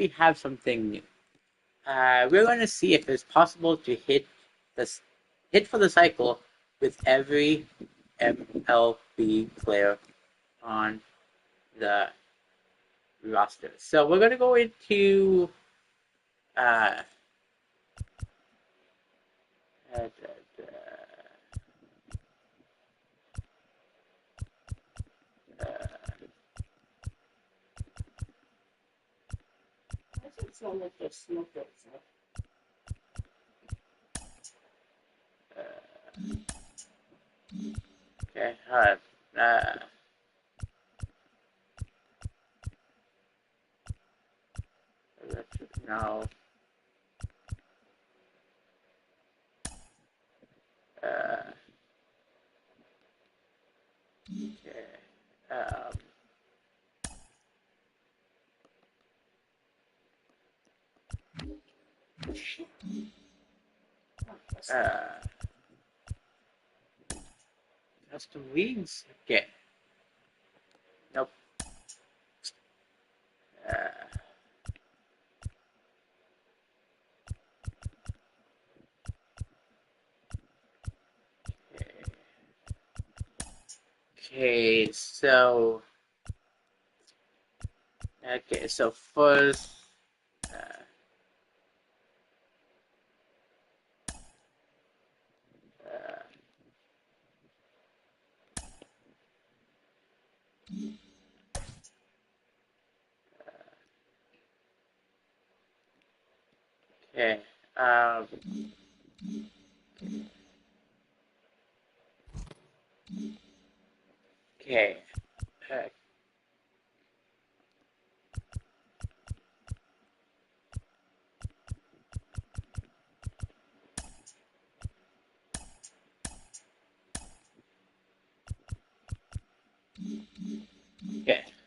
we have something new. We're going to see if it's possible to hit for the cycle with every MLB player on the roster. So we're going to go into sound like there's smoke outside. Okay, now, okay, custom leagues. Okay. Nope. Okay, so first, okay, okay, okay.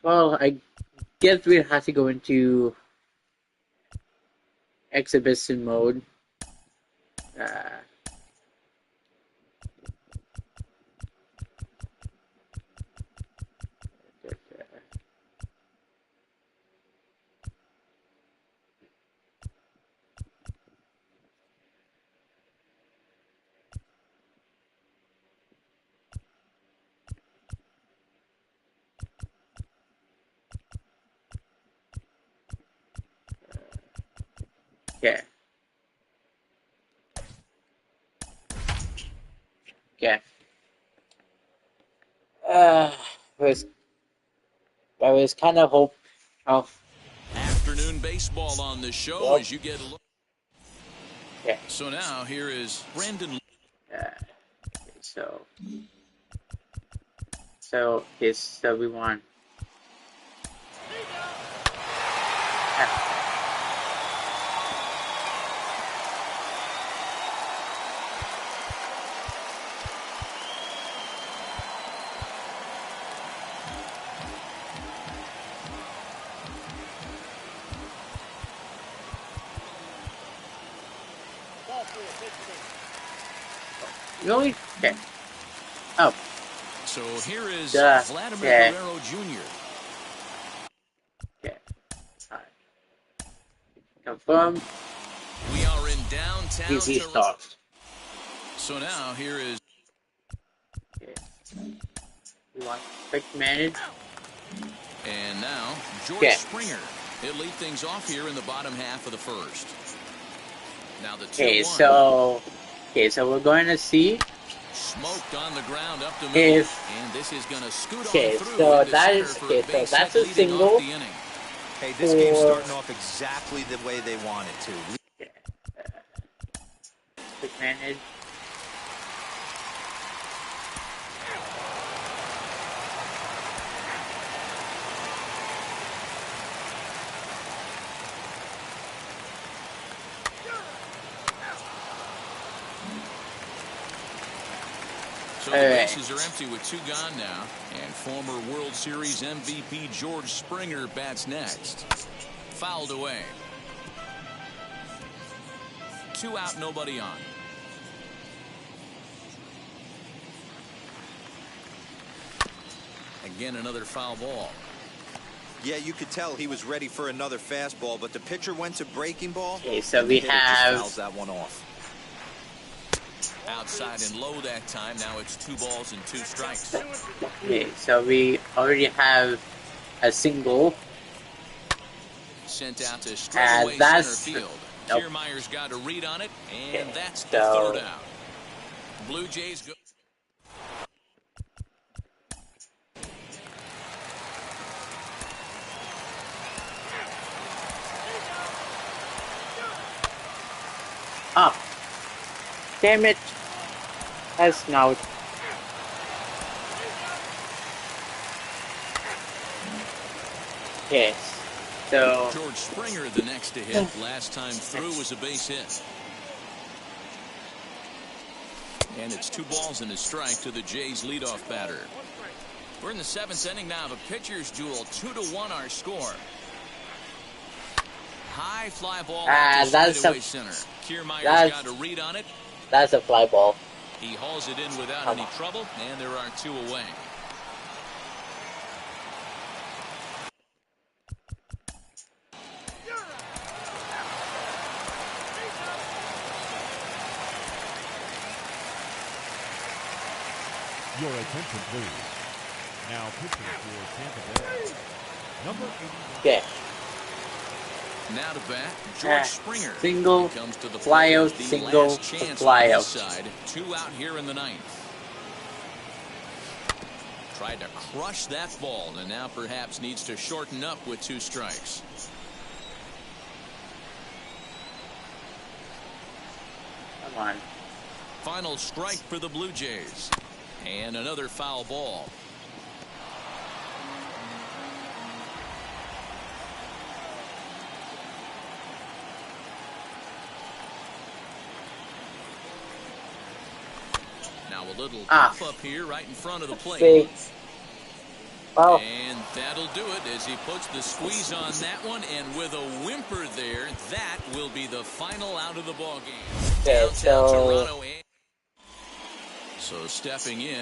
Well, I guess we have to go into exhibition mode. Okay. Okay. Was I was kind of hope. Oh. Afternoon baseball on the show as you get a look. Yeah. So now here is Brandon. So we won. Really? Okay. Oh. So here is Vladimir Guerrero Jr. Okay. All right. Confirm. We are in downtown Toronto. So now here is. Okay. We want quick manage. And now George Springer. He'll lead things off here in the bottom half of the first. Now the 2-1. So we're going to see. Smoked on the ground up to middle, and this is going to scoot on through. So that is so that's a single. Hey, this game's starting off exactly the way they want it to. Quick manage. So the bases are empty with 2 gone now, and former World Series MVP George Springer bats next. Fouled away. 2 out, nobody on. Again, another foul ball. Yeah, you could tell he was ready for another fastball, but the pitcher went to breaking ball. Okay, so and we the hitter just have fouls that one off. Outside and low that time. Now it's 2 balls and 2 strikes. okay, so we already have a single. Sent out to straightaway center field. Nope. Kiermaier's got a read on it, and Okay, that's the third out. Blue Jays go. Up. Damn it. That's now. Yes. So George Springer the next to hit. Last time through was a base hit. And it's 2 balls and a strike to the Jays leadoff batter. We're in the 7th inning now of a pitcher's duel. 2-1 our score. High fly ball to straightaway center. Kiermaier's got a read on it. That's a fly ball. He hauls it in without any trouble, and there are 2 away. Your attention, please. Now pitching for Tampa Bay, number 81. Okay. Now to bat, George Springer. Single, Comes to the fly out, the single, last chance fly on out. his side. 2 out here in the 9th. Tried to crush that ball, and now perhaps needs to shorten up with 2 strikes. Come on. Final strike for the Blue Jays. And another foul ball. Now a little pop up here right in front of the plate. Well, and that'll do it as he puts the squeeze on that one, and with a whimper there, that will be the final out of the ball game. okay, Downtown so Toronto. So stepping in.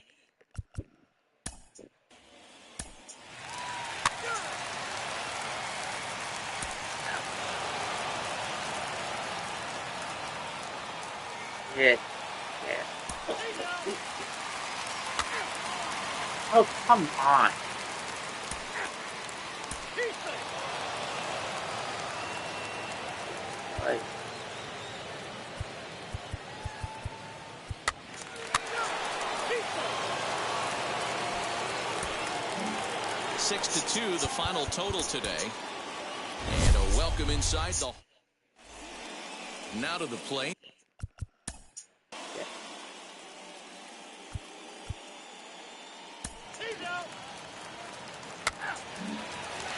yeah. Oh, come on. Like, 6-2 the final total today. And a welcome inside the. Now to the plate.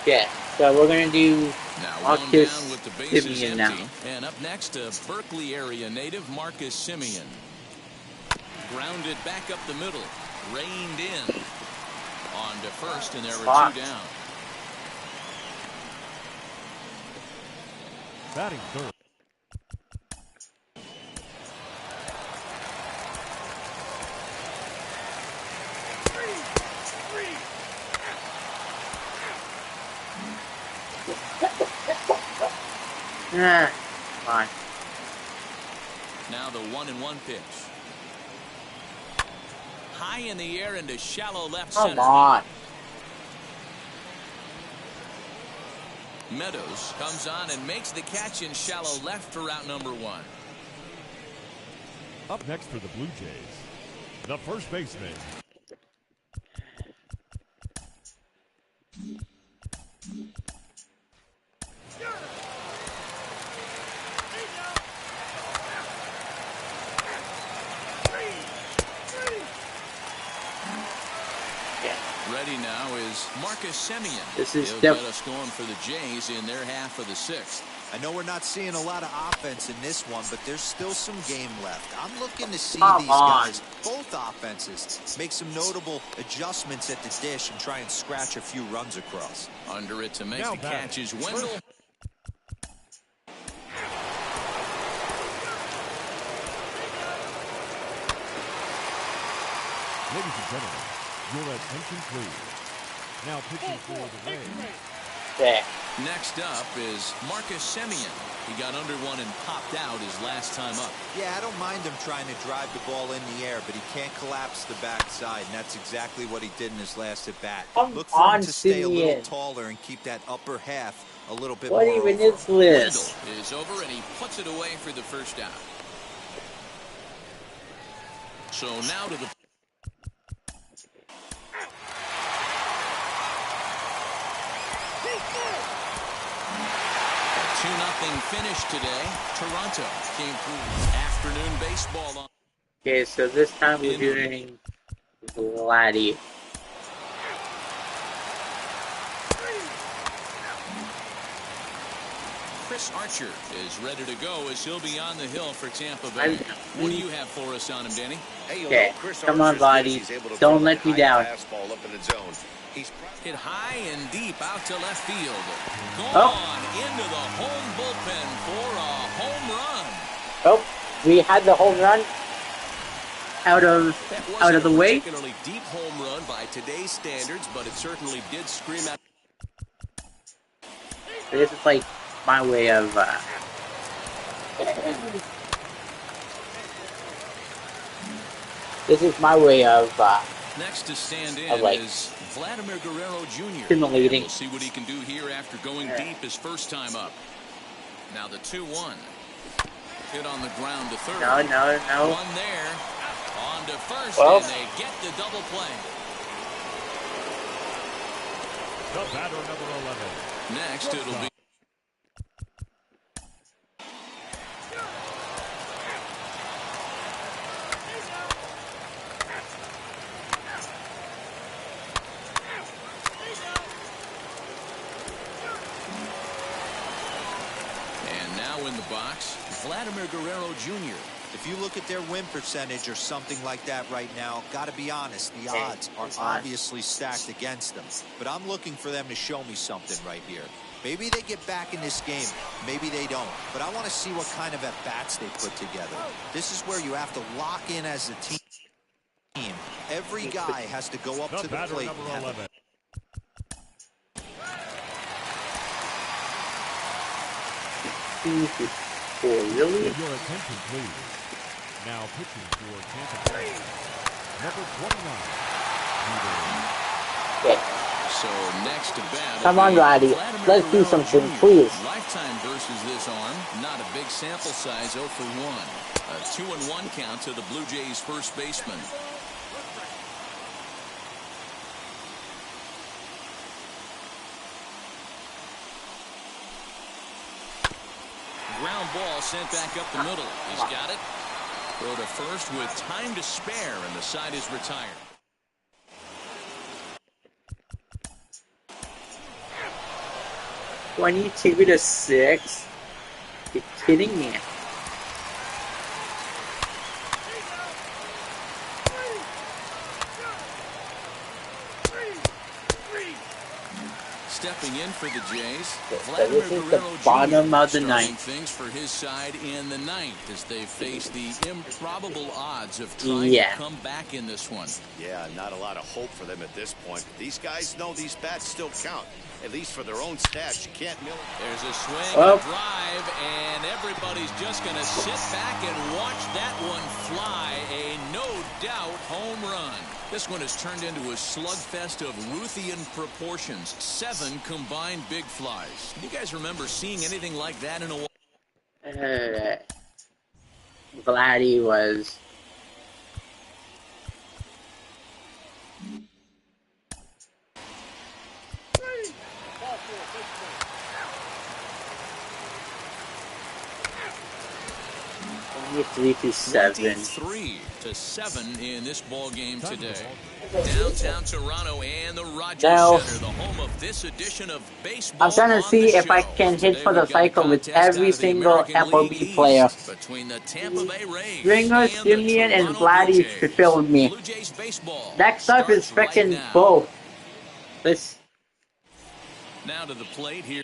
yeah, so we're gonna do Now Marcus one down with the bases Simeon empty. now. And up next, a Berkeley area native, Marcus Simeon. Grounded back up the middle. Reined in. On to first, and there were 2 down. Batting third. Fine. Now the 1-1 pitch. High in the air into shallow left center. Come on. Meadows comes on and makes the catch in shallow left for out number 1. Up next for the Blue Jays, the first baseman. Ready now is Marcus Simeon. This is He'll def- get us going for the Jays in their half of the 6th. I know we're not seeing a lot of offense in this one, but there's still some game left. I'm looking to see Come these on. guys, both offenses, make some notable adjustments at the dish and try and scratch a few runs across. Under it to make Now the back. catch is Wendell. Ladies and gentlemen, your attention please. Now pitching for the Rays, There. Next up is Marcus Semien. He got under one and popped out his last time up. Yeah, I don't mind him trying to drive the ball in the air, but he can't collapse the backside, and that's exactly what he did in his last at bat. Come Look for on, him to stay a little Simeon. taller and keep that upper half a little bit What more even over. is Wendell this? is over, and he puts it away for the first down. So now to the 2-0 finish today. Toronto came through afternoon baseball on. Okay, so this time we're doing Vladdy. Chris Archer is ready to go as he'll be on the hill for Tampa Bay. What do you have for us on him, Danny? Okay, come on, Vladdy. Don't let me down. Hit high and deep out to left field. Oh. Gone into the home bullpen for a home run. Oh, we had the home run out of the way. Particularly deep home run by today's standards, but it certainly did scream out. This is like my way of Next to stand in like is Vladimir Guerrero Jr. stimulating. We'll see what he can do here after going deep his first time up. Now the 2-1. Hit on the ground to third. No. One there. On to first, Well, and they get the double play. The batter, number 11. Next, it'll be. And now in the box, Vladimir Guerrero Jr. If you look at their win percentage or something like that right now, got to be honest, the odds are obviously stacked against them. But I'm looking for them to show me something right here. Maybe they get back in this game. Maybe they don't. But I want to see what kind of at-bats they put together. This is where you have to lock in as a team. Every guy has to go up to the plate. Number 11. Really? Your attention, please. Now pitching for Tampa Bay, number 29. Okay. So next to bat. Come on, Roddy. Let's do something, please. Lifetime versus this arm. Not a big sample size, 0 for 1. A 2-1 count to the Blue Jays first baseman. Ground ball sent back up the middle. He's got it. Throw to first with time to spare, and the side is retired. $22-6. You're kidding me. Stepping in for the Jays, So Vladimir this is the Guerrero bottom Jr. of the starting ninth. things for his side in the ninth as they face the improbable odds of trying to come back in this one. Yeah, not a lot of hope for them at this point. But these guys know these bats still count, at least for their own stats. You can't mill it. There's a swing, a drive, and everybody's just going to sit back and watch that one fly. A no-doubt home run. This one has turned into a slugfest of Ruthian proportions. 7 combined big flies. Do you guys remember seeing anything like that in a while? Vladdy was... $23-7. 23-7 in this ball game today. Downtown Toronto and the Rogers Now, Center, the home of this edition of baseball. I'm trying to on see the if I show. can hit Today for the we've got a cycle with contest out every of the single American MLB League player. East between the Tampa Bay Rays Stringer, and Simeon, the and Toronto Blue Vladdy Jays. fulfilled me. Blue Jays baseball Next up is starts right freaking now. both. Let's... Now to the plate here.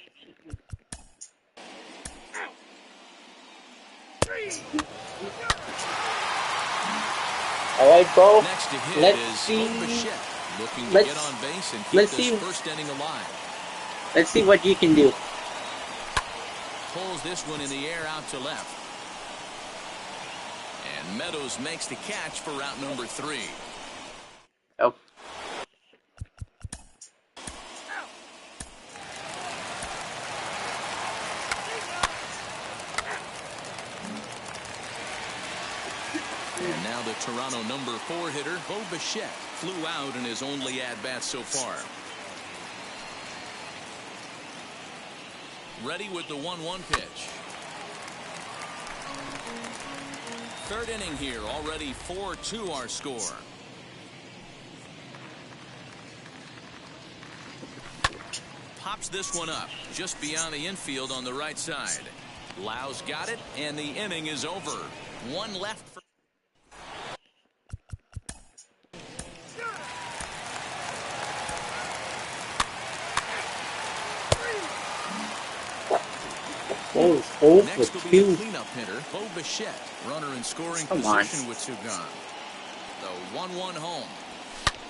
Alright, Bo. Next to hit Let's is see. Bichette, looking to Let's- get on base and keep let's this see. first inning alive. Let's see what you can do. Pulls this one in the air out to left. And Meadows makes the catch for route number 3. Oh. And now the Toronto number 4 hitter, Bo Bichette, flew out in his only at-bat so far. Ready with the 1-1 pitch. Third inning here, already 4-2 our score. Pops this one up just beyond the infield on the right side. Lau's got it, and the inning is over. One left for Next will be the cleanup hitter, Bo Bichette. Runner in scoring position with 2 gone. The 1-1 home.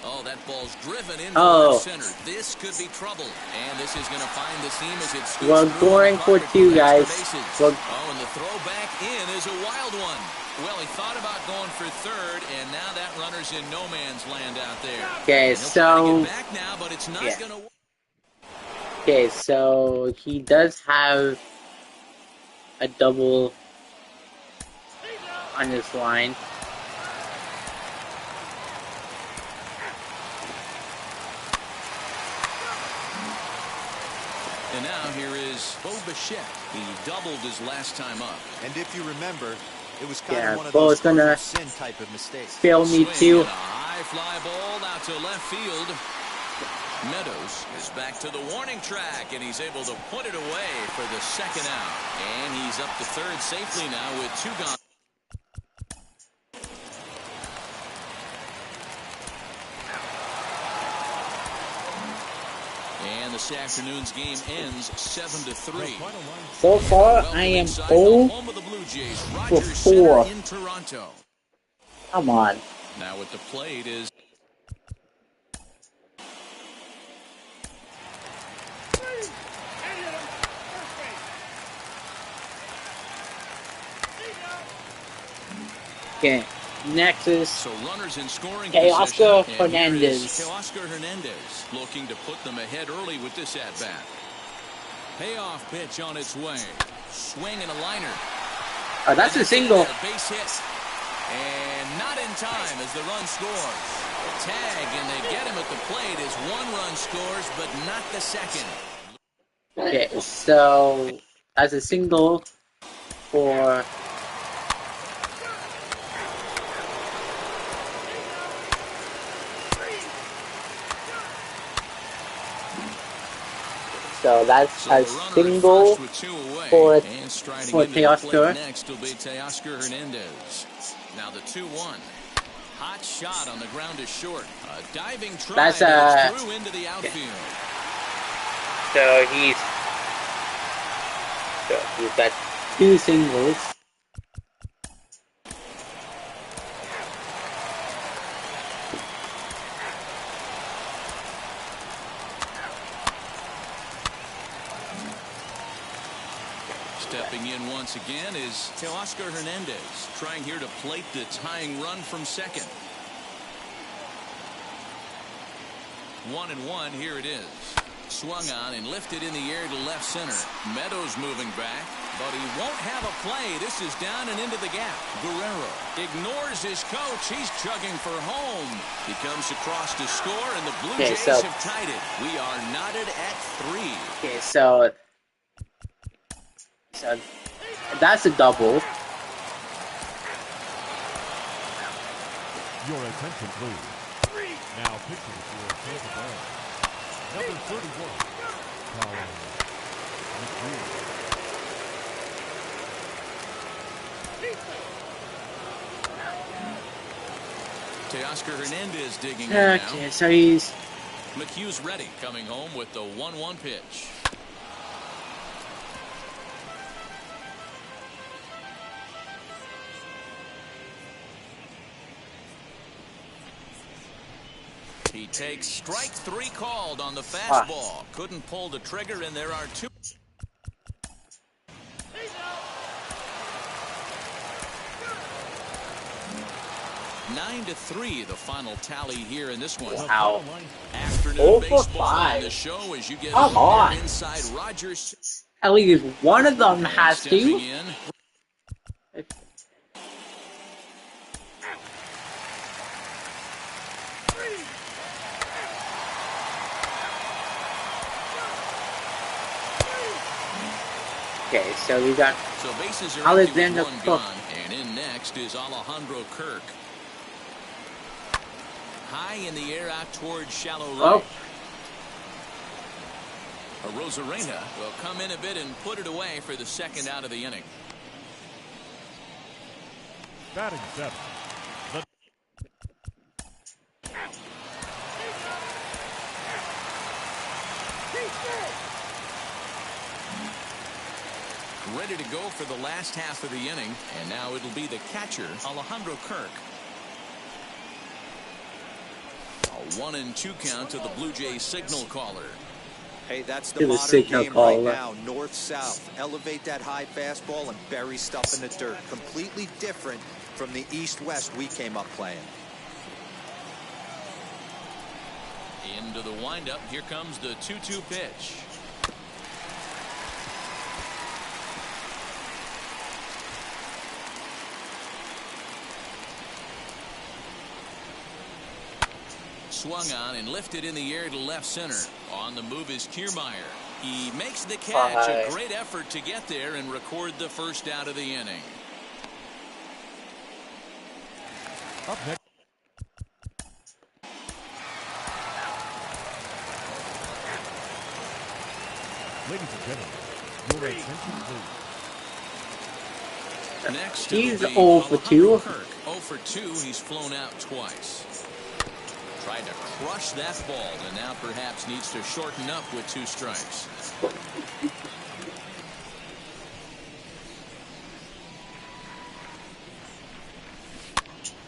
Oh, that ball's driven into center. This could be trouble. And this is going to find the seam as it scoots. We're going for 2, guys. Oh, and the throw back in is a wild one. Well, he thought about going for third, and now that runner's in no man's land out there. Okay, so get back now, but it's not going to work. Okay, so he does have a double on this line. And now here is Bo Bichette. He doubled his last time up. And if you remember, it was kind of one of Bo's those gonna sin type of mistakes. fail me too. A high fly ball out to left field. Meadows is back to the warning track, and he's able to put it away for the second out. And he's up to third safely now with 2 gone. And this afternoon's game ends 7-3. So far, I am 0 for 4 in Toronto. Come on. Now at the plate is Okay, next is so runners in scoring Teoscar position. Hernandez. Teoscar Hernandez looking to put them ahead early with this at bat. Payoff pitch on its way. Swing and a liner. Oh, that's a single. A base hit. And not in time as the run scores. The tag, and they get him at the plate as 1 run scores, but not the second. Okay, so as a single for so that's a single for Teoscar. Next will be Teoscar Hernandez. Now the 2-1. Hot shot on the ground is short. A diving try That's through into the outfield. So he's got 2 singles. Stepping in once again is Teoscar Hernandez, trying here to plate the tying run from second. 1-1, here it is. Swung on and lifted in the air to left center. Meadows moving back, but he won't have a play. This is down and into the gap. Guerrero ignores his coach. He's chugging for home. He comes across to score, and the Blue Jays have tied it. We are knotted at 3. Okay, so that's a double. Your attention, please. Now pitching for Tampa Bay. Number 31, Colin McHugh. Teoscar Hernandez digging in Okay, now. so he's McHugh's ready, coming home with the 1-1 pitch. He takes strike 3 called on the Ah. fastball. Couldn't pull the trigger, and there are 2. 9-3, the final tally here in this one. Wow. Afternoon 0 for baseball on 5. the show as you get Come on. inside Rogers. At least one of them And has stepping to. in. Okay, so we got So bases are Alexander empty with Cook. one gone, and in next is Alejandro Kirk. High in the air out towards shallow right. Rosarena will come in a bit and put it away for the second out of the inning. Batting 7. Ready to go for the last half of the inning, and now it'll be the catcher, Alejandro Kirk. A 1-2 count to the Blue Jays signal caller. Hey, that's the To the modern signal game caller. right now. North-south. Elevate that high fastball and bury stuff in the dirt. Completely different from the east-west we came up playing. Into the windup. Here comes the 2-2 pitch. Swung on and lifted in the air to left center. On the move is Kiermaier. He makes the catch. A great effort to get there and record the first out of the inning. Up next. Ladies and gentlemen, your attention please. Next, He's it'll be 0 for 2. Alejandro Kirk. 0 for 2. He's flown out twice. Tried to crush that ball, and now perhaps needs to shorten up with 2 strikes.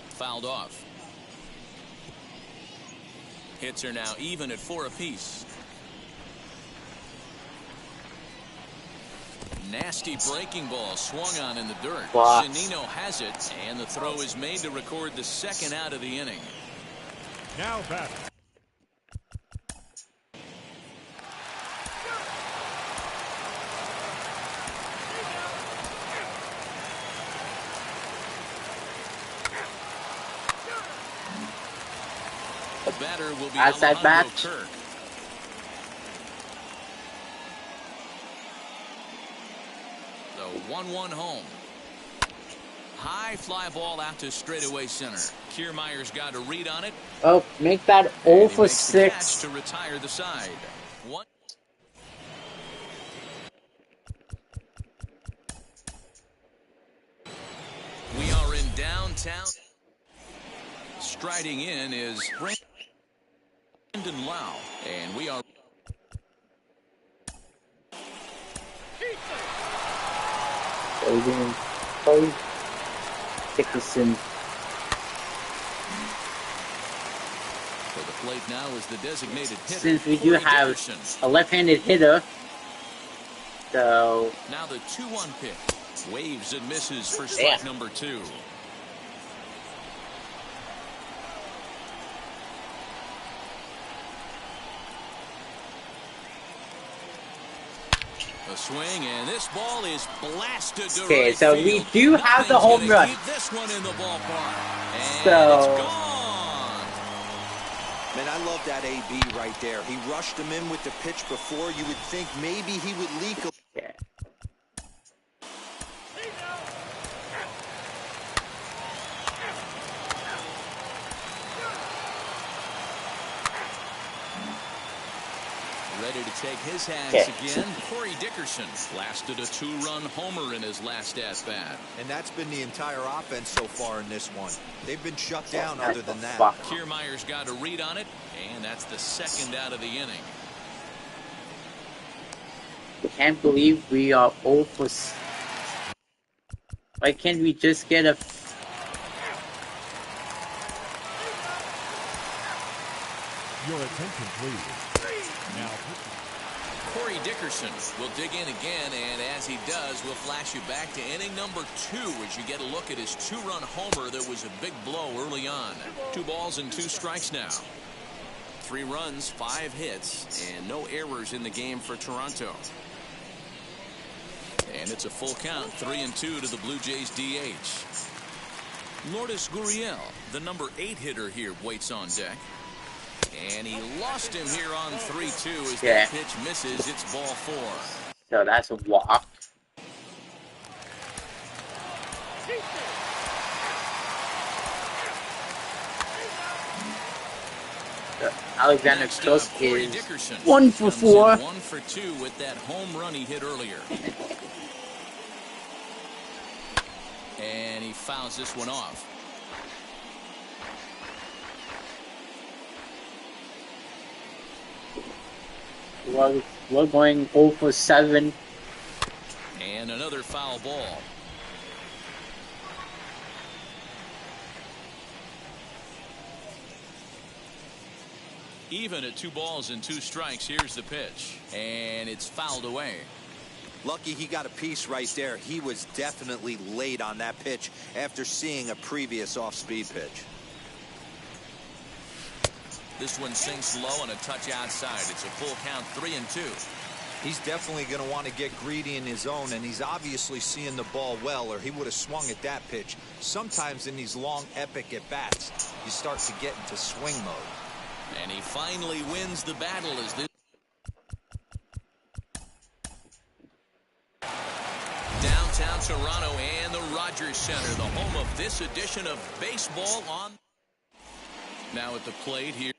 Fouled off. Hits are now even at 4 apiece. Nasty breaking ball swung on in the dirt. Wow. Zunino has it, and the throw is made to record the second out of the inning. Now batting. The batter will be Outside Alejandro batch. Kirk. The 1-1 home. High fly ball out to straightaway center. Kiermaier's got a read on it. Oh, make that And 0 he for makes the catch 6. to retire the side. One. We are in downtown. Striding in is Brandon Lau, and we are. So we're going to play Dickerson. For the plate now is the designated hitter. Since we do Corey have Dickerson. a left-handed hitter, so Now the 2-1 pitch. Waves and misses for Yeah. strike number 2. A swing, and this ball is blasted to Okay, right so field. we do have the Nothing's home gonna run. keep this one in the ballpark. And So- it's gone. Man, I love that AB right there. He rushed him in with the pitch before. You would think maybe he would leak a yeah. Ready to take his hands Okay. again. Corey Dickerson lasted a 2-run homer in his last at-bat. And that's been the entire offense so far in this one. They've been shut down other than that. Fuck. Kiermaier's got a read on it, and that's the second out of the inning. Can't believe we are 0 for 6. Why can't we just get a... Your attention, please. Now, Corey Dickerson will dig in again, and as he does, we'll flash you back to inning number 2 as you get a look at his 2-run homer that was a big blow early on. 2 balls and 2 strikes now. 3 runs, 5 hits, and no errors in the game for Toronto. And it's a full count, 3-2 to the Blue Jays DH. Lourdes Gurriel, the number 8 hitter here, waits on deck. And he lost him here on 3-2 as that pitch misses. It's ball 4. So that's a walk. So Alexander Cook is Dickerson 1 for 4. 1 for 2 with that home run he hit earlier. And he fouls this one off. We're going 0 for 7. And another foul ball. Even at 2 balls and 2 strikes, here's the pitch. And it's fouled away. Lucky he got a piece right there. He was definitely late on that pitch after seeing a previous off-speed pitch. This one sinks low and a touch outside. It's a full count, 3-2. He's definitely going to want to get greedy in his own, and he's obviously seeing the ball well, or he would have swung at that pitch. Sometimes in these long, epic at-bats, you start to get into swing mode. And he finally wins the battle as this. Downtown Toronto and the Rogers Center, the home of this edition of baseball on. Now at the plate here.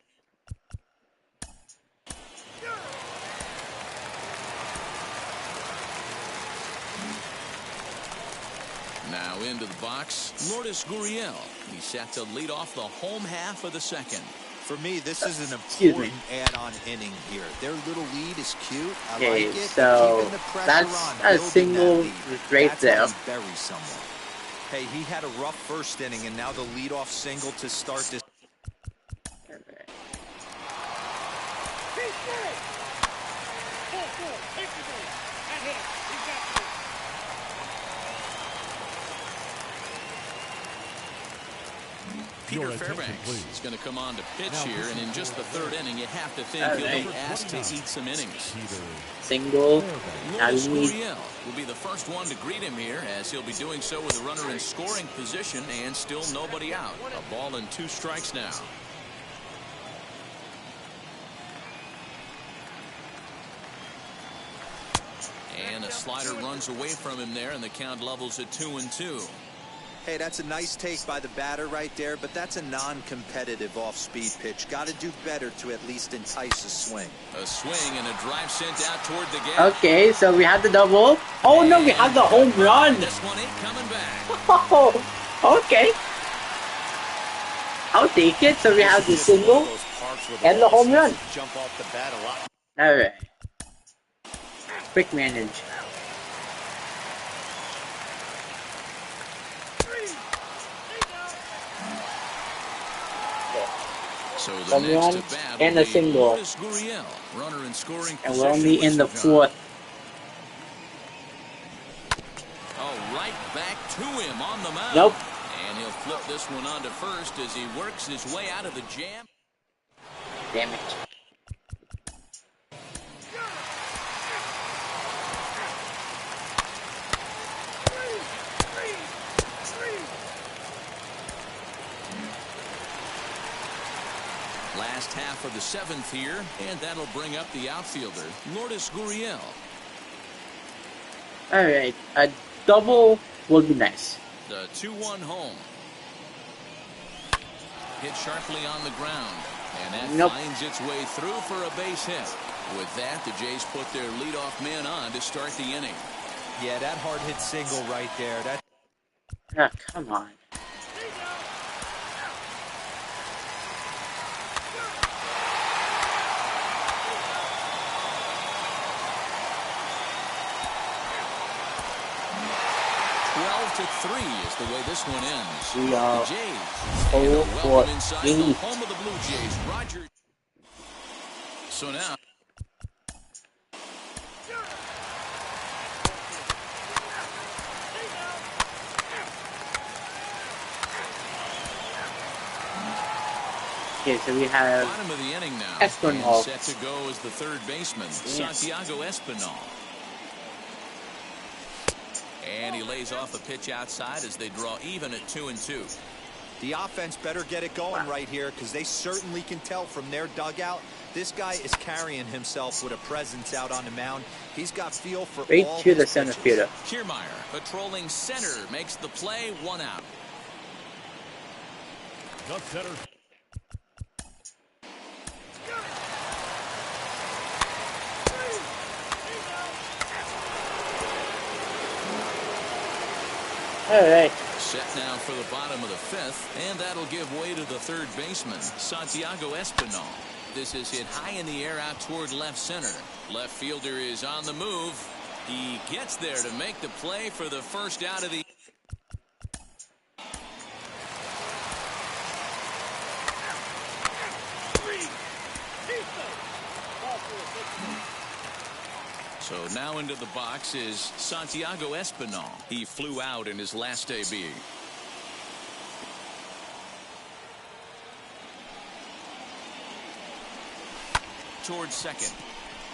Now into the box, Lourdes Gurriel. He's set to lead off the home half of the second. For me, this is an important add-on inning here. Their little lead is cute. I like it. So keeping the pressure that's on, a single right that's there. how you bury someone. Hey, he had a rough first inning, and now the leadoff single to start this. Peter Fairbanks is going to come on to pitch here, and in just the 3rd inning, you have to think he'll be asked to eat some innings. Single. Lourdes Gurriel will be the first one to greet him here, as he'll be doing so with a runner in scoring position and still nobody out. A ball and 2 strikes now. And a slider runs away from him there, and the count levels at 2-2. Hey, that's a nice take by the batter right there, but that's a non-competitive off-speed pitch. Got to do better to at least entice a swing. A swing and a drive sent out toward the gap. Okay, so we have the double. Oh no, we have the home run. This one ain't coming back. Oh, okay. I'll take it. So we have the single and the home run. Jump off the bat a lot. All right. Quick manage. So the next at bat and a single. Lourdes Gurriel, runner in scoring And we're only in the 4th. Oh, right back to him on the mound. Nope. And he'll flip this one onto first as he works his way out of the jam. Damn it. Last half of the 7th here, and that'll bring up the outfielder, Lourdes Gurriel. All right, a double will be nice. The 2-1 home. Hit sharply on the ground, and that finds its way through for a base hit. With that, the Jays put their leadoff man on to start the inning. Yeah, that hard hit single right there. That. Ah, come on. To 3 is the way this one ends. We are the Jays 0 for inside 8. the home of the Blue Jays. Rogers. So now. Okay, so we have Bottom of the inning now. Espinal. And set to go as the third baseman, Santiago Espinal. And he lays off a pitch outside as they draw even at 2-2. The offense better get it going right here, because they certainly can tell from their dugout this guy is carrying himself with a presence out on the mound. He's got feel for right all to his the center pitches. fielder. Kiermaier patrolling center makes the play, 1 out. The center. All right. Set now for the bottom of the 5th, and that'll give way to the third baseman, Santiago Espinal. This is hit high in the air out toward left center. Left fielder is on the move. He gets there to make the play for the first out of the. So now into the box is Santiago Espinal. He flew out in his last debut. Towards second.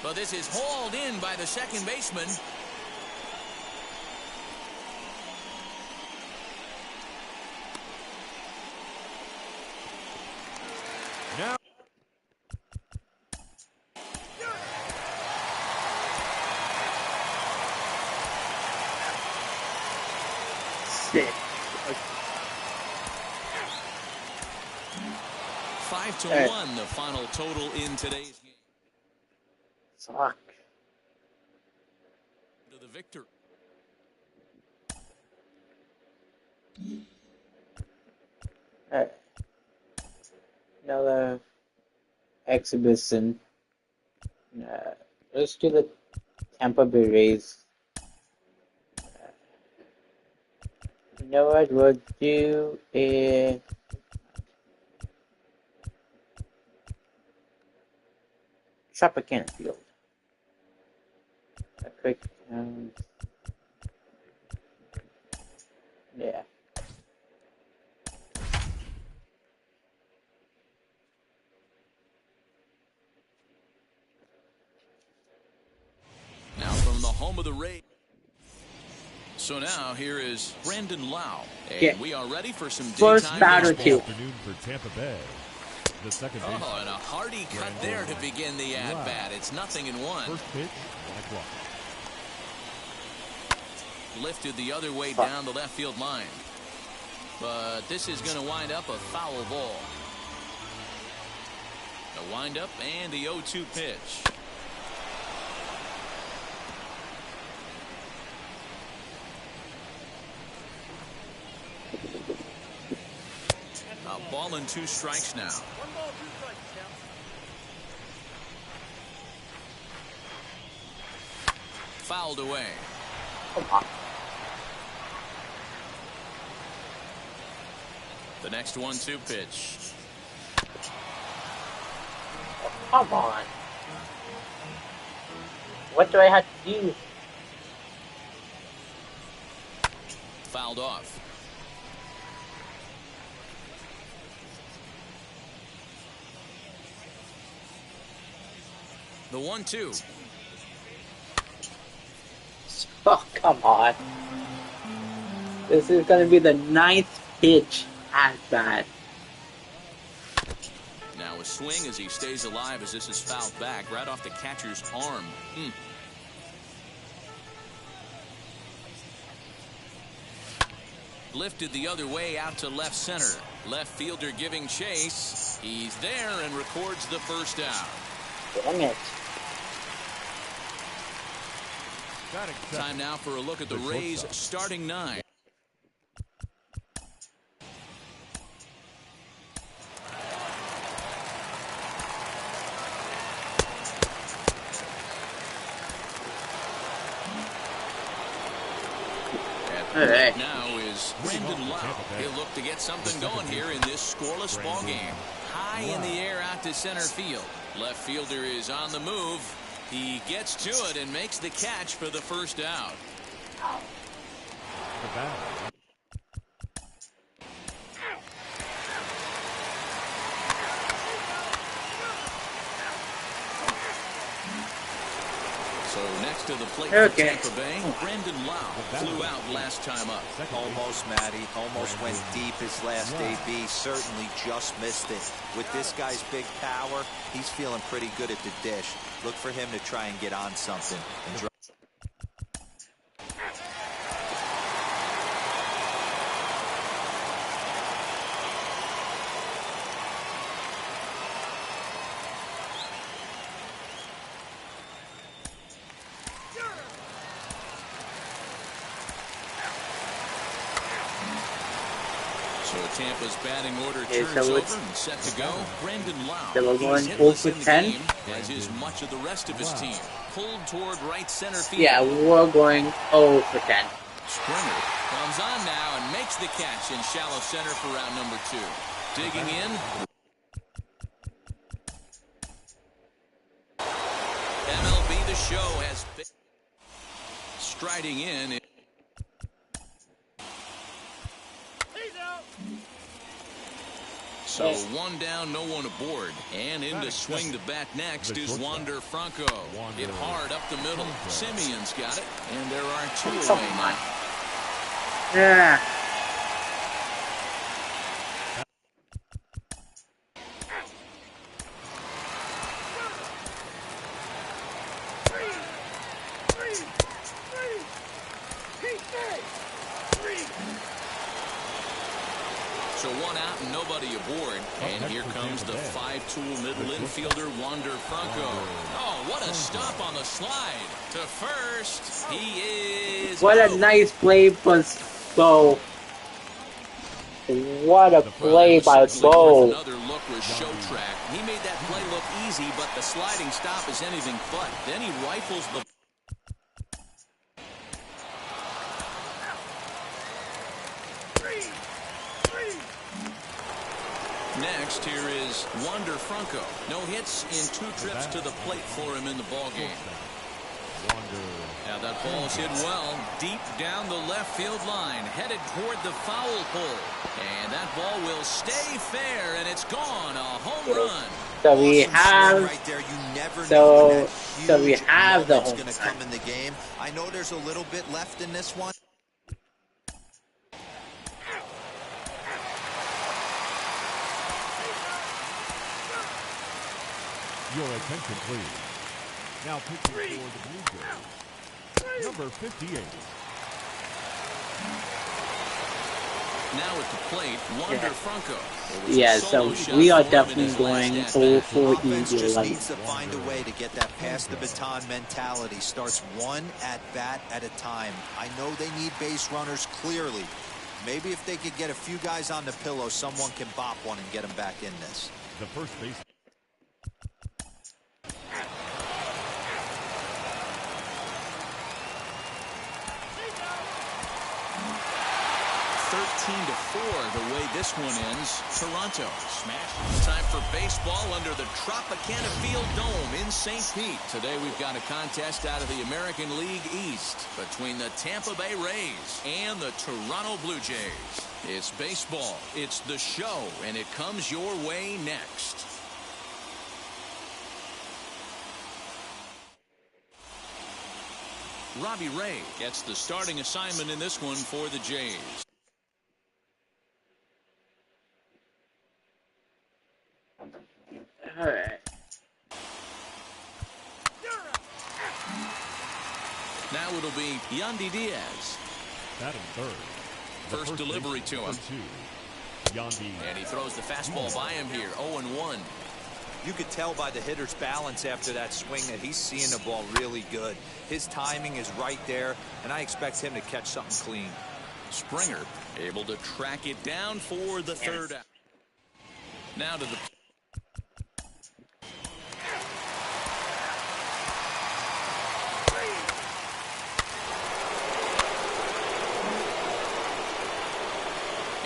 But this is hauled in by the second baseman. Now. Sick. 5-1, the final total in today's game. Fuck. To the victor. All right. Another exhibition. Let's do the Tampa Bay Rays. You know what we'll do is Tropicana Field. A quick, yeah. Now from the home of the Rays. So now here is Brandon Lau, and Yeah. we are ready for some First daytime batter baseball. too. Afternoon for Tampa Bay. The second baseman. Oh, and a hearty cut there to begin the at-bat. It's 0-1. First pitch, 1 o'clock. Lifted the other way down the left field line. But this is going to wind up a foul ball. The windup and the 0-2 pitch. A ball and 2 strikes now. Fouled away. Come on. The next 1-2 pitch. Come on. What do I have to do? Fouled off. The 1-2. Oh, come on. This is going to be the 9th pitch at bat. Now a swing as he stays alive as this is fouled back right off the catcher's arm. Lifted the other way out to left center. Left fielder giving chase. He's there and records the first out. Dang it. Time now for a look at the Rays starting 9. All right. Now is Brandon Lau. He'll look to get something going here in this scoreless ball game. High in the air out to center field. Left fielder is on the move. He gets to it and makes the catch for the first out. The batter. So next to the plate for Tampa Bay, Brandon Lau flew out last time up. Almost, Matty. Almost went deep his last AB. Certainly just missed it. With this guy's big power, he's feeling pretty good at the dish. Look for him to try and get on something. And So Tampa's batting order turns over and set to go. Brandon Lau, going he's 0 hitless for in the 10. game, as is much of the rest of his team. Pulled toward right center field. Yeah, we're going 0 for 10. Springer comes on now and makes the catch in shallow center for round number 2. Digging in. MLB The Show has been striding in. So one down, no one aboard. And in to swing the bat next is Wander Franco. Hit hard up the middle. Simeon's got it. And there are 2 away now. Yeah. So 1 out and nobody aboard. And here comes the 5-tool middle infielder, Wander Franco. Oh, what a stop on the slide. To first, he is... What a nice play by Bo. What a play by Bo. Another look was show track. He made that play look easy, but the sliding stop is anything but. Then he rifles the... Next, here is Wander Franco. No hits in 2 trips to the plate for him in the ballgame. Now that ball's hit well, deep down the left field line, headed toward the foul pole. And that ball will stay fair, and it's gone. A home run. So we have, right there. You never so know we have the home going to come in the game. I know there's a little bit left in this one. Your attention, please. Now pitching for the Blue Jays, number 58. Now at the plate, Wander Franco. Yeah, so we are definitely going 0 for Offense just 11. needs to find a way to get that pass the baton mentality. Starts 1 at bat at a time. I know they need base runners clearly. Maybe if they could get a few guys on the pillow, someone can bop one and get them back in this. The first base. 13-4 the way this one ends. Toronto smash. Time for baseball under the Tropicana Field Dome in St. Pete. Today we've got a contest out of the American League East between the Tampa Bay Rays and the Toronto Blue Jays. It's baseball, it's the show, and it comes your way next. Robbie Ray gets the starting assignment in this one for the Jays. All right. Now it'll be Yandy Diaz. Batting third. First delivery to him. Yandy. And he throws the fastball by him here. 0-1. You could tell by the hitter's balance after that swing that he's seeing the ball really good. His timing is right there, and I expect him to catch something clean. Springer able to track it down for the third out. Now to the...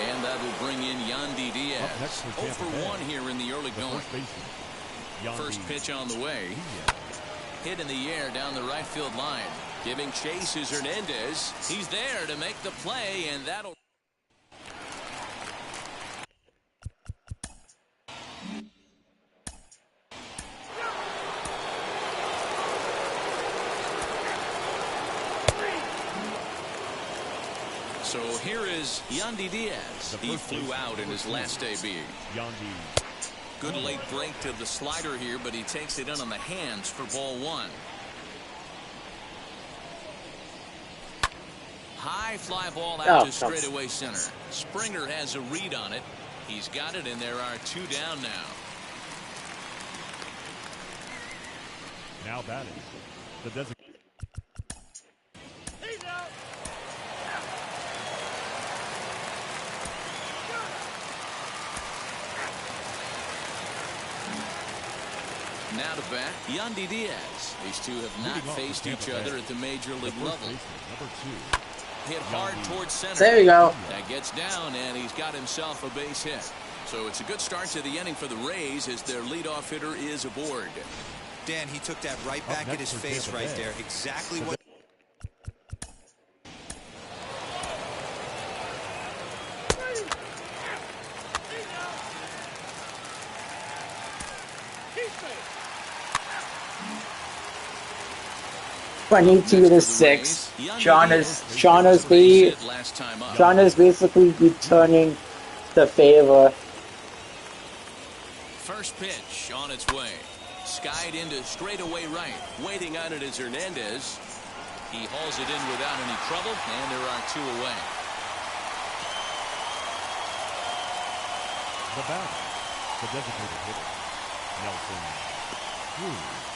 And that will bring in Yandy Diaz. 0 for 1 here in the early going. First pitch on the way. Hit in the air down the right field line. Giving chase is Hernandez. He's there to make the play, and that'll... So here is Yandy Diaz. He flew out in his last debut. Good late break to the slider here, but he takes it in on the hands for ball one. High fly ball out to straightaway center. Springer has a read on it. He's got it, and there are two down now. Now batting the designated. Now to bat, Yandy Diaz. These two have not faced each other at the major league level. Hit hard towards center. There you go. That gets down, and he's got himself a base hit. So it's a good start to the inning for the Rays as their leadoff hitter is aboard. Dan, he took that right back at his face right there. Exactly what... To 6. Sean is basically returning the favor. First pitch on its way. Skied into straightaway right. Waiting on it is Hernandez. He hauls it in without any trouble, and there are two away. The batter, the designated hitter, Nelson Cruz.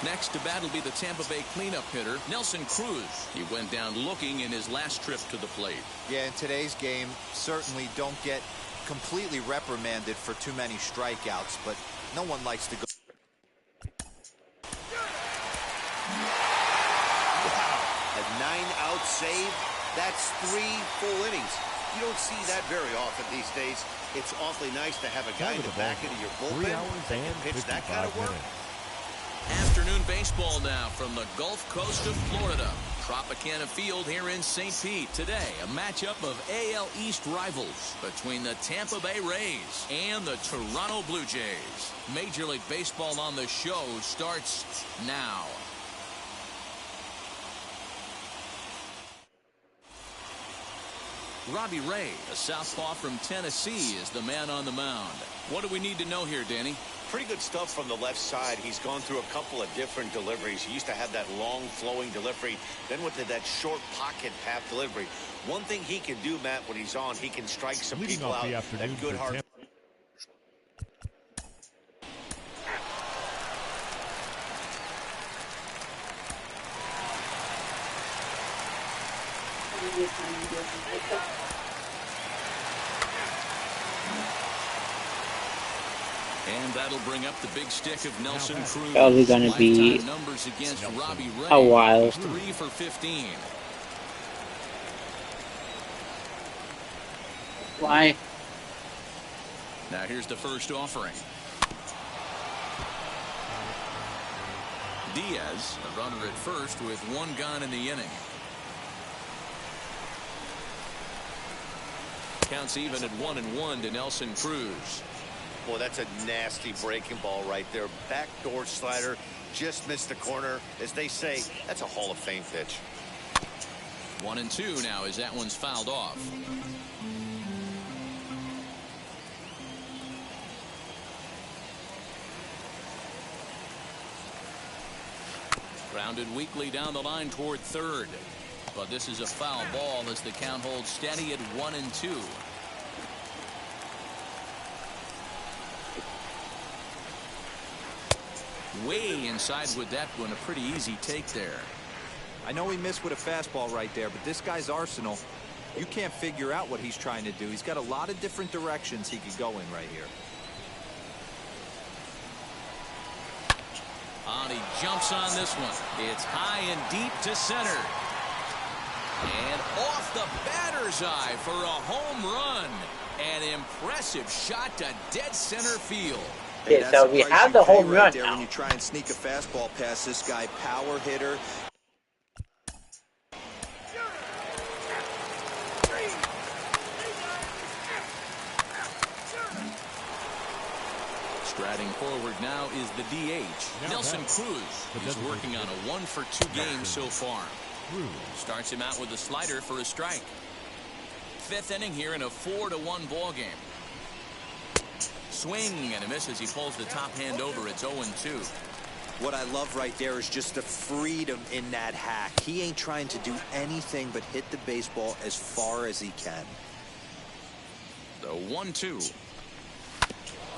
Next to bat will be the Tampa Bay cleanup hitter, Nelson Cruz. He went down looking in his last trip to the plate. Yeah, in today's game, certainly don't get completely reprimanded for too many strikeouts, but no one likes to go. Wow, a 9-out save. That's 3 full innings. You don't see that very often these days. It's awfully nice to have a guy in the back end of your bullpen that can pitch that kind of work. Afternoon baseball now from the Gulf Coast of Florida. Tropicana Field here in St. Pete. Today, a matchup of AL East rivals between the Tampa Bay Rays and the Toronto Blue Jays. Major League Baseball on the show starts now. Robbie Ray, a southpaw from Tennessee, is the man on the mound. What do we need to know here, Danny? Pretty good stuff from the left side. He's gone through a couple of different deliveries. He used to have that long flowing delivery, then went to that short pocket path delivery. One thing he can do, Matt, when he's on, he can strike some people out at good hard. And that'll bring up the big stick of Nelson Cruz. Probably going to be numbers against Robbie Ray. a while. 3 for 15. Why? Now here's the first offering. Diaz, a runner at first with 1 gone in the inning. Counts even at 1-1 to Nelson Cruz. Boy, that's a nasty breaking ball right there. Backdoor slider, just missed the corner. As they say, that's a Hall of Fame pitch. 1-2 now as that one's fouled off. Grounded weakly down the line toward third. But this is a foul ball as the count holds steady at 1-2. Way inside with that one. A pretty easy take there. I know he missed with a fastball right there, but this guy's arsenal, you can't figure out what he's trying to do. He's got a lot of different directions he could go in right here. And he jumps on this one. It's high and deep to center. And off the batter's eye for a home run. An impressive shot to dead center field. Hey, Okay, that's so the we price have you the pay home right run there now. when you try and sneak a fastball past this guy. Power hitter. Striding forward now is the DH, Nelson Cruz. He's working on a 1-for-2 game so far. Starts him out with a slider for a strike. Fifth inning here in a 4-1 ball game. Swing and a miss as he pulls the top hand over. It's 0-2. What I love right there is just the freedom in that hack. He ain't trying to do anything but hit the baseball as far as he can. The 1-2.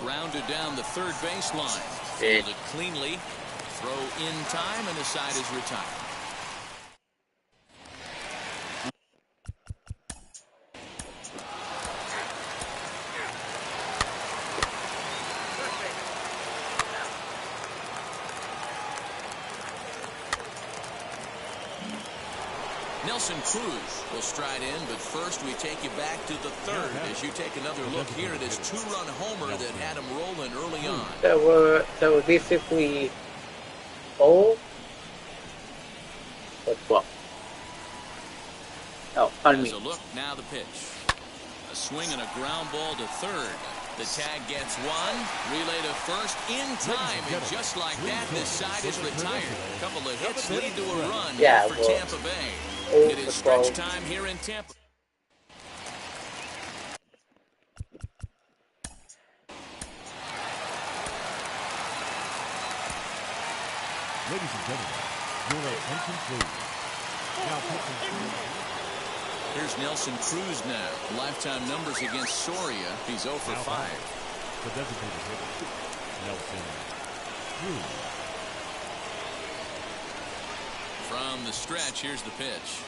Grounded down the third baseline. Yeah. Fielded cleanly. Throw in time, and the side is retired. Nelson Cruz will stride in, but first we take you back to the third as you take another look here at his two-run homer that had him rolling early on. So basically, what's what? Oh, pardon me. As a look, now the pitch. A swing and a ground ball to third. The tag gets one. Relay to first in time. And just like that, this side is retired. A couple of hits lead to a run for Tampa Bay. It is stretch time here in Tampa. Ladies and gentlemen, your attention please. Now pitching. Here's Nelson Cruz now. Lifetime numbers against Soria. He's 0 for 5. The designated hitter, Nelson Cruz. From the stretch, here's the pitch.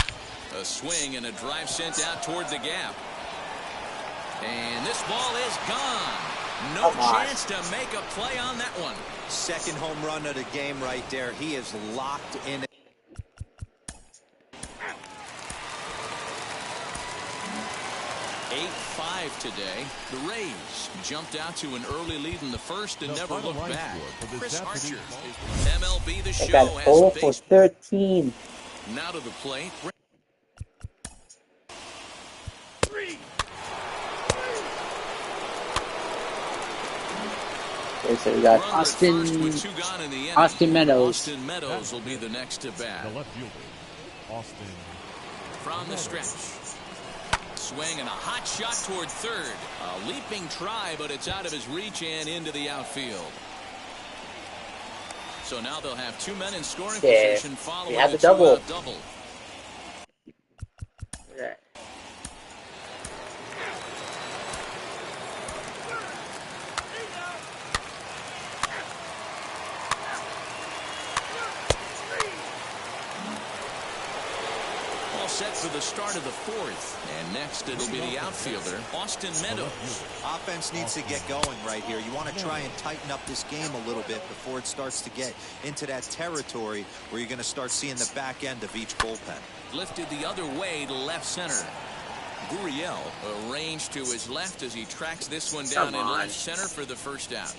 A swing and a drive sent out toward the gap. And this ball is gone. No chance to make a play on that one. Second home run of the game right there. He is locked in. 8-5 today. The Rays jumped out to an early lead in the first and never looked back. Chris Archer, MLB The Show, got 0 for 13. Now to the plate. Okay, so we got Austin Meadows. Austin Meadows will be the next to bat. The left fielder, Austin. From the stretch. Swing and a hot shot toward third. A leaping try, but it's out of his reach and into the outfield. So now they'll have two men in scoring position following the a double. double. Yeah. Set for the start of the fourth. And next it'll be the outfielder, Austin Meadows. Offense needs to get going right here. You want to try and tighten up this game a little bit before it starts to get into that territory where you're going to start seeing the back end of each bullpen. Lifted the other way to left center. Gurriel arranged to his left as he tracks this one down in left center for the first out.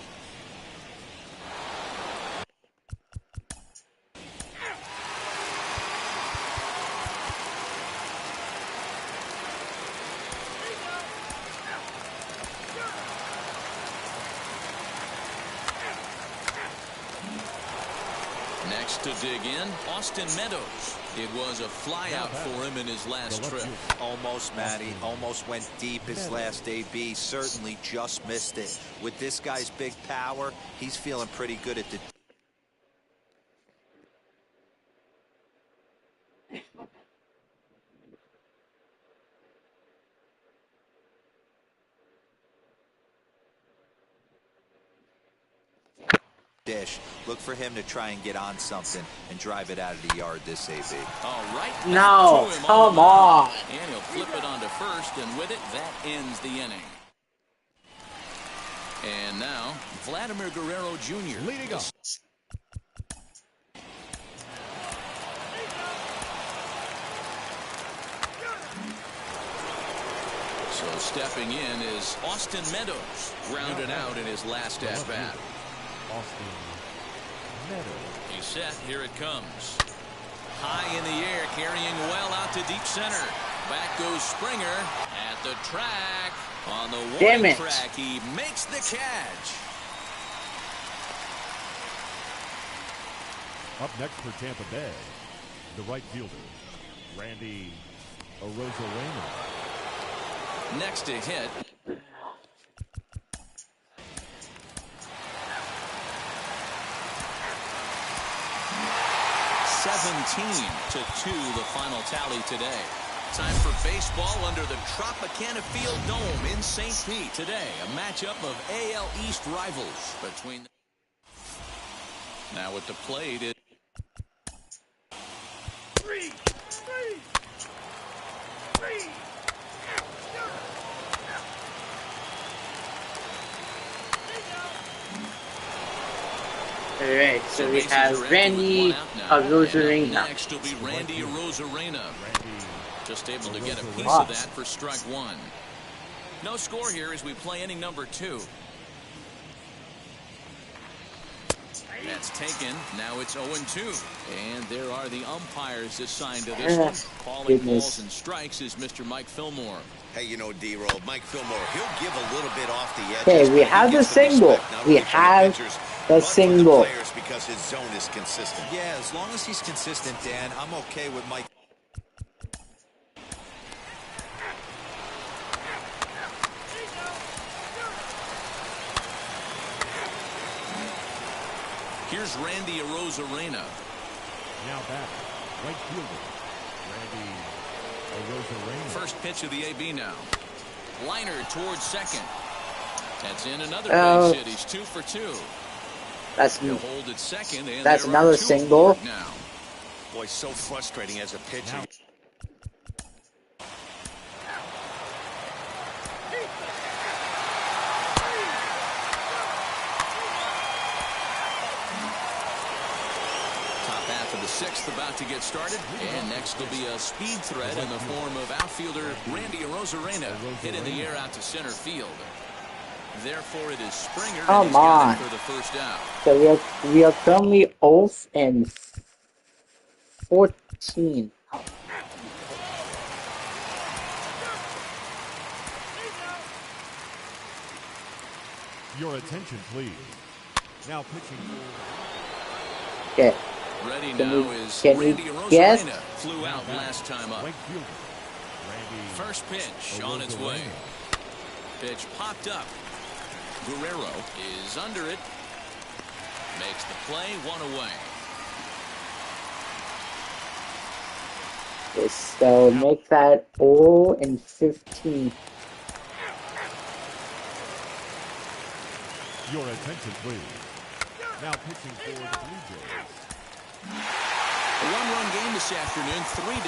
Next to dig in, Austin Meadows. It was a flyout for him in his last trip. Almost, Matty. Almost went deep his last AB. Certainly just missed it. With this guy's big power, he's feeling pretty good at the... dish. Look for him to try and get on something and drive it out of the yard this AB. All right. No, come on. And he'll flip it onto first, and with it, that ends the inning. And now, Vladimir Guerrero Jr. leading up. So stepping in is Austin Meadows, grounded out in his last at-bat. Austin Meadows. He's set. Here it comes. High in the air, carrying well out to deep center. Back goes Springer at the track. On the warning track, he makes the catch. Up next for Tampa Bay, the right fielder, Randy Arozarena. Next to hit. (17-2) the final tally today. Time for baseball under the Tropicana Field Dome in St. Pete. Today, a matchup of AL East rivals between. Now at the plate, it. Alright, so we have Randy Arozarena. Next will be Randy Arozarena. Just able to get a piece of that for strike one. No score here as we play inning number 2. That's taken. Now it's 0-2. And there are the umpires assigned to this one. Calling balls and strikes is Mr. Mike Fillmore. Hey, you know, D-Roll, Mike Fillmore, he'll give a little bit off the edge. Okay, we have the single. We have the single. Because his zone is consistent. Yeah, as long as he's consistent, Dan, I'm okay with Mike. Here's Randy Arozarena. Now back, right fielder, Randy Arozarena. First pitch of the AB now. Liner towards second. That's in another base hit. He's 2 for 2. He'll hold at second, and that's another single. Now. Boy, so frustrating as a pitcher. Now. Top half of the 6th about to get started, and next will be a speed threat in the form of outfielder Randy Arozarena. Hit in the air out to center field. Therefore, it is Springer Come on. for the first out. So we are currently 0-14. Your attention, please. Now pitching. Okay. Ready now is Randy Arozarena. Flew out last time up. Right fielder, Randy First pitch on its way. Pitch popped up. Guerrero is under it. Makes the play, 1 away. Okay, so make that 0-15. Your attention, please. Now pitching for the Blue Jays. A one-run game this afternoon, 3-2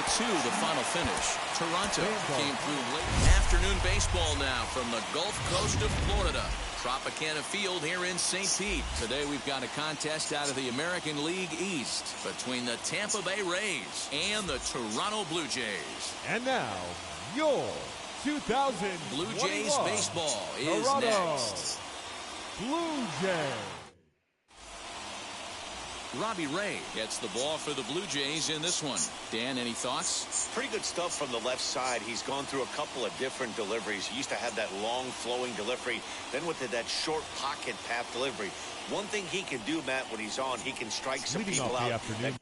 the final finish. Toronto came through late. Afternoon baseball now from the Gulf Coast of Florida. Tropicana Field here in St. Pete. Today we've got a contest out of the American League East between the Tampa Bay Rays and the Toronto Blue Jays. And now, your 2000 Blue Jays baseball is Toronto next. Blue Jays. Robbie Ray gets the ball for the Blue Jays in this one. Dan, any thoughts? Pretty good stuff from the left side. He's gone through a couple of different deliveries. He used to have that long flowing delivery. Then with that short pocket path delivery. One thing he can do, Matt, when he's on, he can strike some Leading people off the out. afternoon.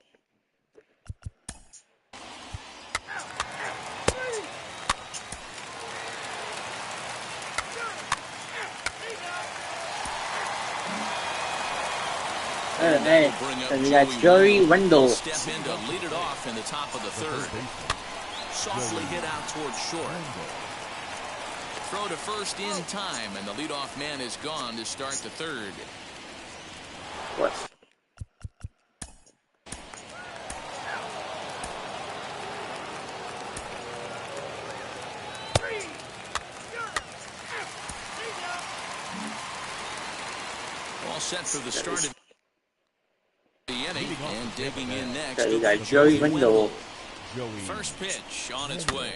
Alright, so we got Joey Wendell. Step in to lead it off in the top of the 3rd. Softly hit out towards short. Throw to first in time, and the leadoff man is gone to start the 3rd. What? All set for the start of the inning, and digging in next. So we got Joey Wendell. First pitch on its way.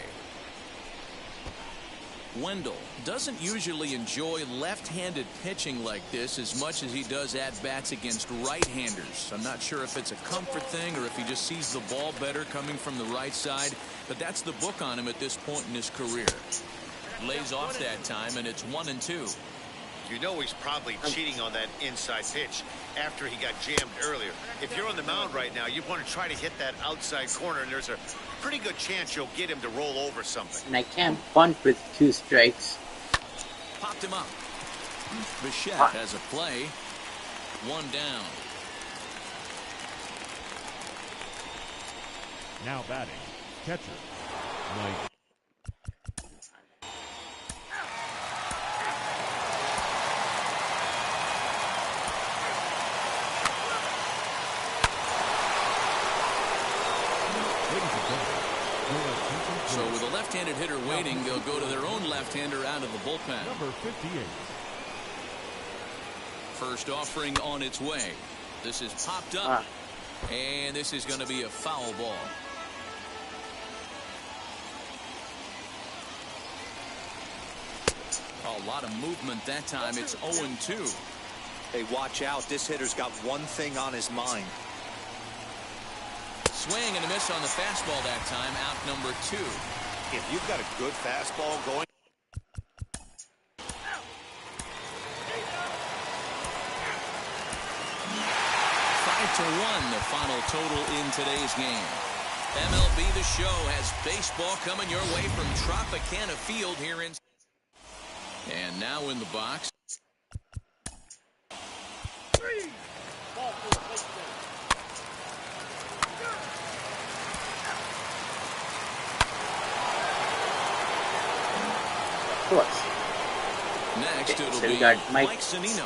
Wendell doesn't usually enjoy left-handed pitching like this as much as he does at-bats against right-handers. I'm not sure if it's a comfort thing or if he just sees the ball better coming from the right side, but that's the book on him at this point in his career. Lays off that time, and it's 1-2. You know he's probably cheating on that inside pitch after he got jammed earlier. If you're on the mound right now, you want to try to hit that outside corner, and there's a pretty good chance you'll get him to roll over something. And I can't bunt with 2 strikes. Popped him up. Bichette has a play. 1 down. Now batting, catcher, Mike. So with a left-handed hitter waiting, they'll go to their own left-hander out of the bullpen. Number 58. First offering on its way. This is popped up. And this is going to be a foul ball. A lot of movement that time. It's 0-2. Hey, watch out. This hitter's got one thing on his mind. Swing and a miss on the fastball that time. Out number 2. If you've got a good fastball going. 5-1 the final total in today's game. MLB The Show has baseball coming your way from Tropicana Field here in. And now in the box. Of course. Next it'll So we be got Mike Zunino.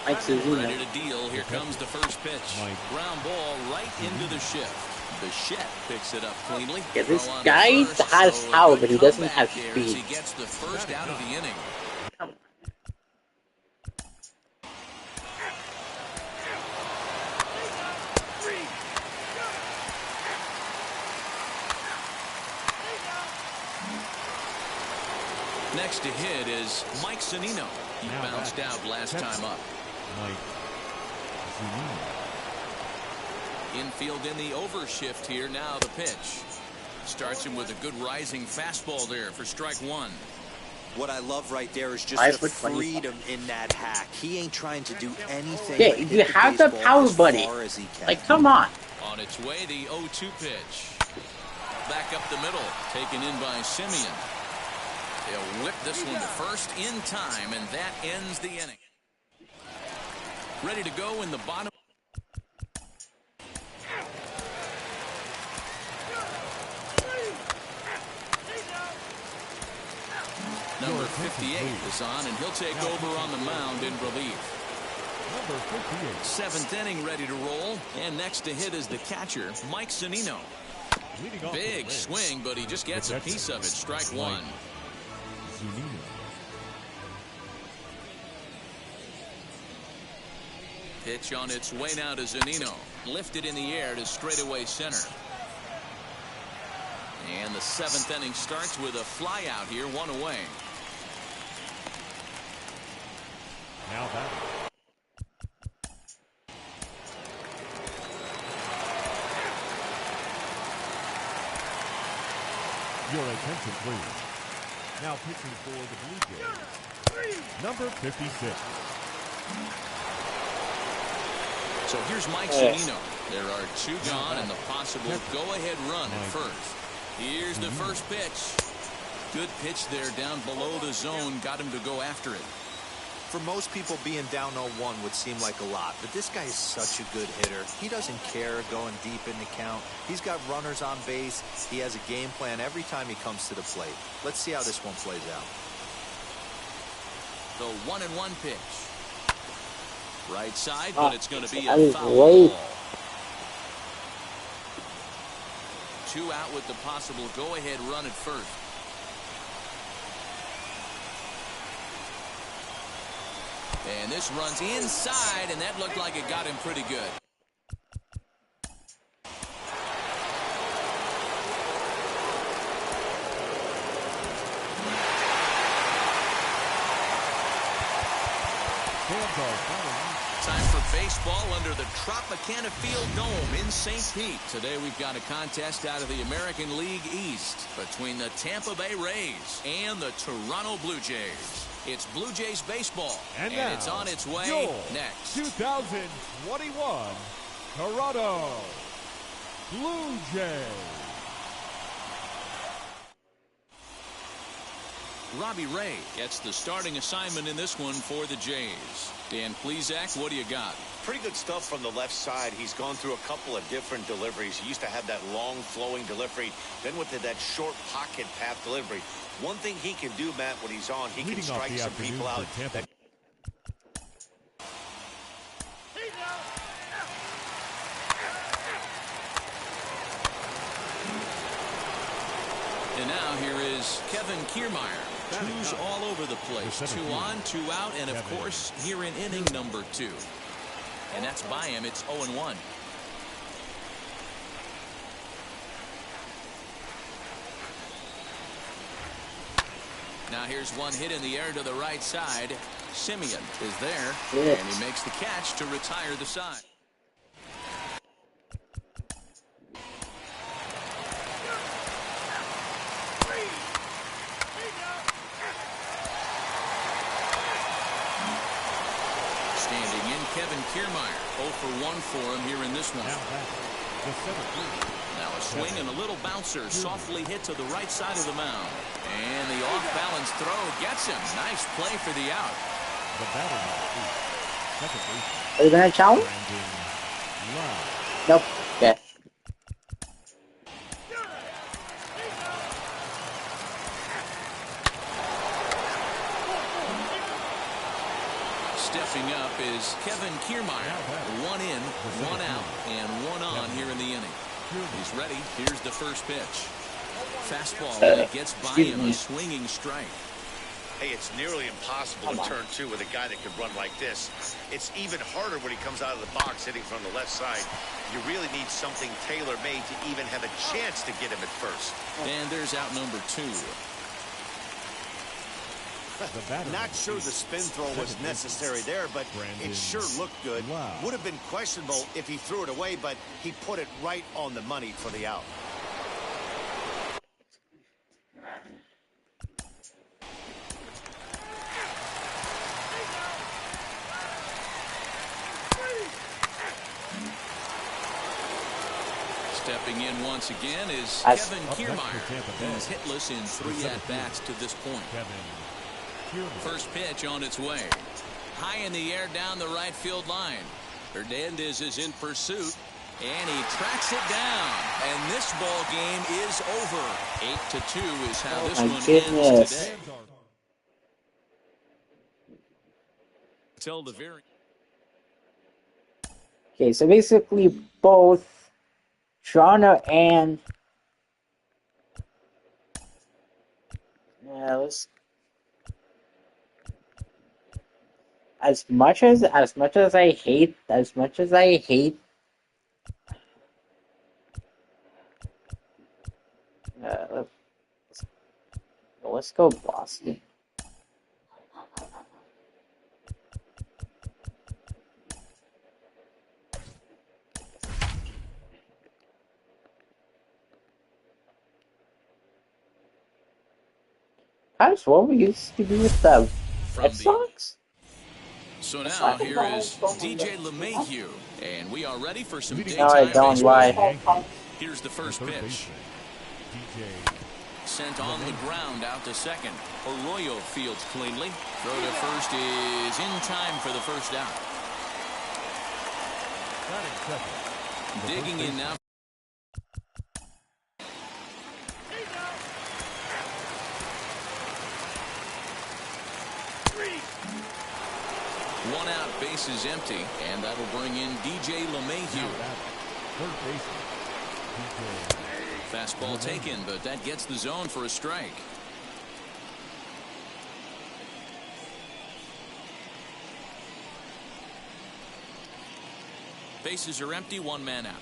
Mike Zunino. Ready to deal. Here comes the first pitch. Ground ball right into the shift. Bichette picks it up cleanly. Yeah, this Throw on guy the first, has so power, good but he doesn't comeback have there as speed. He gets the first out of the inning. Come on. Next to hit is Mike Zunino. He Now bounced back. out last Catcher. time up. Mike Zunino. Infield in the overshift here. Now the pitch. Starts him with a good rising fastball there for strike 1. What I love right there is just 5 the foot 20. freedom in that hack. He ain't trying to do anything. Yeah, but hit you have the baseball power, as buddy. far as he can. Like, come on. On its way, the 0-2 pitch. Back up the middle. Taken in by Simeon. They'll whip this one to first in time, and that ends the inning. Ready to go in the bottom. Number 58 is on, and he'll take over on the mound in relief. Number 58. 7th inning ready to roll, and next to hit is the catcher, Mike Zunino. Leading off Big the swing, but he just gets a piece of it. Strike 1. Zunino. Pitch on its way now to Zunino. Lifted in the air to straightaway center. And the 7th inning starts with a fly out here, 1 away. Now batting. Your attention, please. Now pitching for the Blue Jays. Number 56. So here's Mike Zunino. There are 2 gone and the possible go-ahead run at first. Here's the first pitch. Good pitch there down below the zone. Got him to go after it. For most people, being down 0-1 would seem like a lot, but this guy is such a good hitter. He doesn't care going deep in the count. He's got runners on base. He has a game plan every time he comes to the plate. Let's see how this one plays out. The 1-1 pitch. Right side, but it's going to be I a was foul late. ball. 2 out with the possible go-ahead run at first. And this runs inside, and that looked like it got him pretty good. fans are finally. Time for baseball under the Tropicana Field Dome in St. Pete. Today we've got a contest out of the American League East between the Tampa Bay Rays and the Toronto Blue Jays. It's Blue Jays baseball, and now, it's on its way your next. 2021 Toronto Blue Jays. Robbie Ray gets the starting assignment in this one for the Jays. Dan Plesac, what do you got? Pretty good stuff from the left side. He's gone through a couple of different deliveries. He used to have that long flowing delivery, then went to that short pocket path delivery. One thing he can do, Matt, when he's on, he can strike some people out. And now here is Kevin Kiermaier. Twos all over the place. 2 on, 2 out, and of course, here in inning number 2. And that's by him. It's 0-1. Now here's one hit in the air to the right side. Simeon is there, and he makes the catch to retire the side. Standing in, Kevin Kiermaier. 0 for 1 for him here in this one. Now a swing and a little bouncer softly hit to the right side of the mound. And the off-balance throw gets him. Nice play for the out. Are you going to challenge? Nope. Okay. Stepping up is Kevin Kiermaier. 1 in, 1 out, and 1 on here in the inning. He's ready. Here's the first pitch. Fastball really gets by him, a swinging strike. Hey, it's nearly impossible to turn 2 with a guy that could run like this. It's even harder when he comes out of the box hitting from the left side. You really need something tailor-made to even have a chance to get him at first. And there's out number 2. Not sure the spin throw was necessary there, but it sure looked good. Would have been questionable if he threw it away, but he put it right on the money for the out. Stepping in once again is Kevin Kiermaier. He's hitless in 3 at-bats to this point. First pitch on its way. High in the air down the right field line. Hernandez is in pursuit, and he tracks it down. And this ball game is over. 8-2 is how this one ends today. Till the very. Okay, so basically both Toronto and as much as I hate let's go Boston. That's what we used to do with the Red Sox. So now here is DJ LeMahieu, and we are ready for some daytime No, I don't. baseball. Why? Here's the first pitch. Sent on the ground out to second. Arroyo fields cleanly. Throw to first is in time for the first out. Digging in now. One out, base is empty, and that'll bring in DJ LeMahieu. Fastball taken, but that gets the zone for a strike. Bases are empty, 1 man out.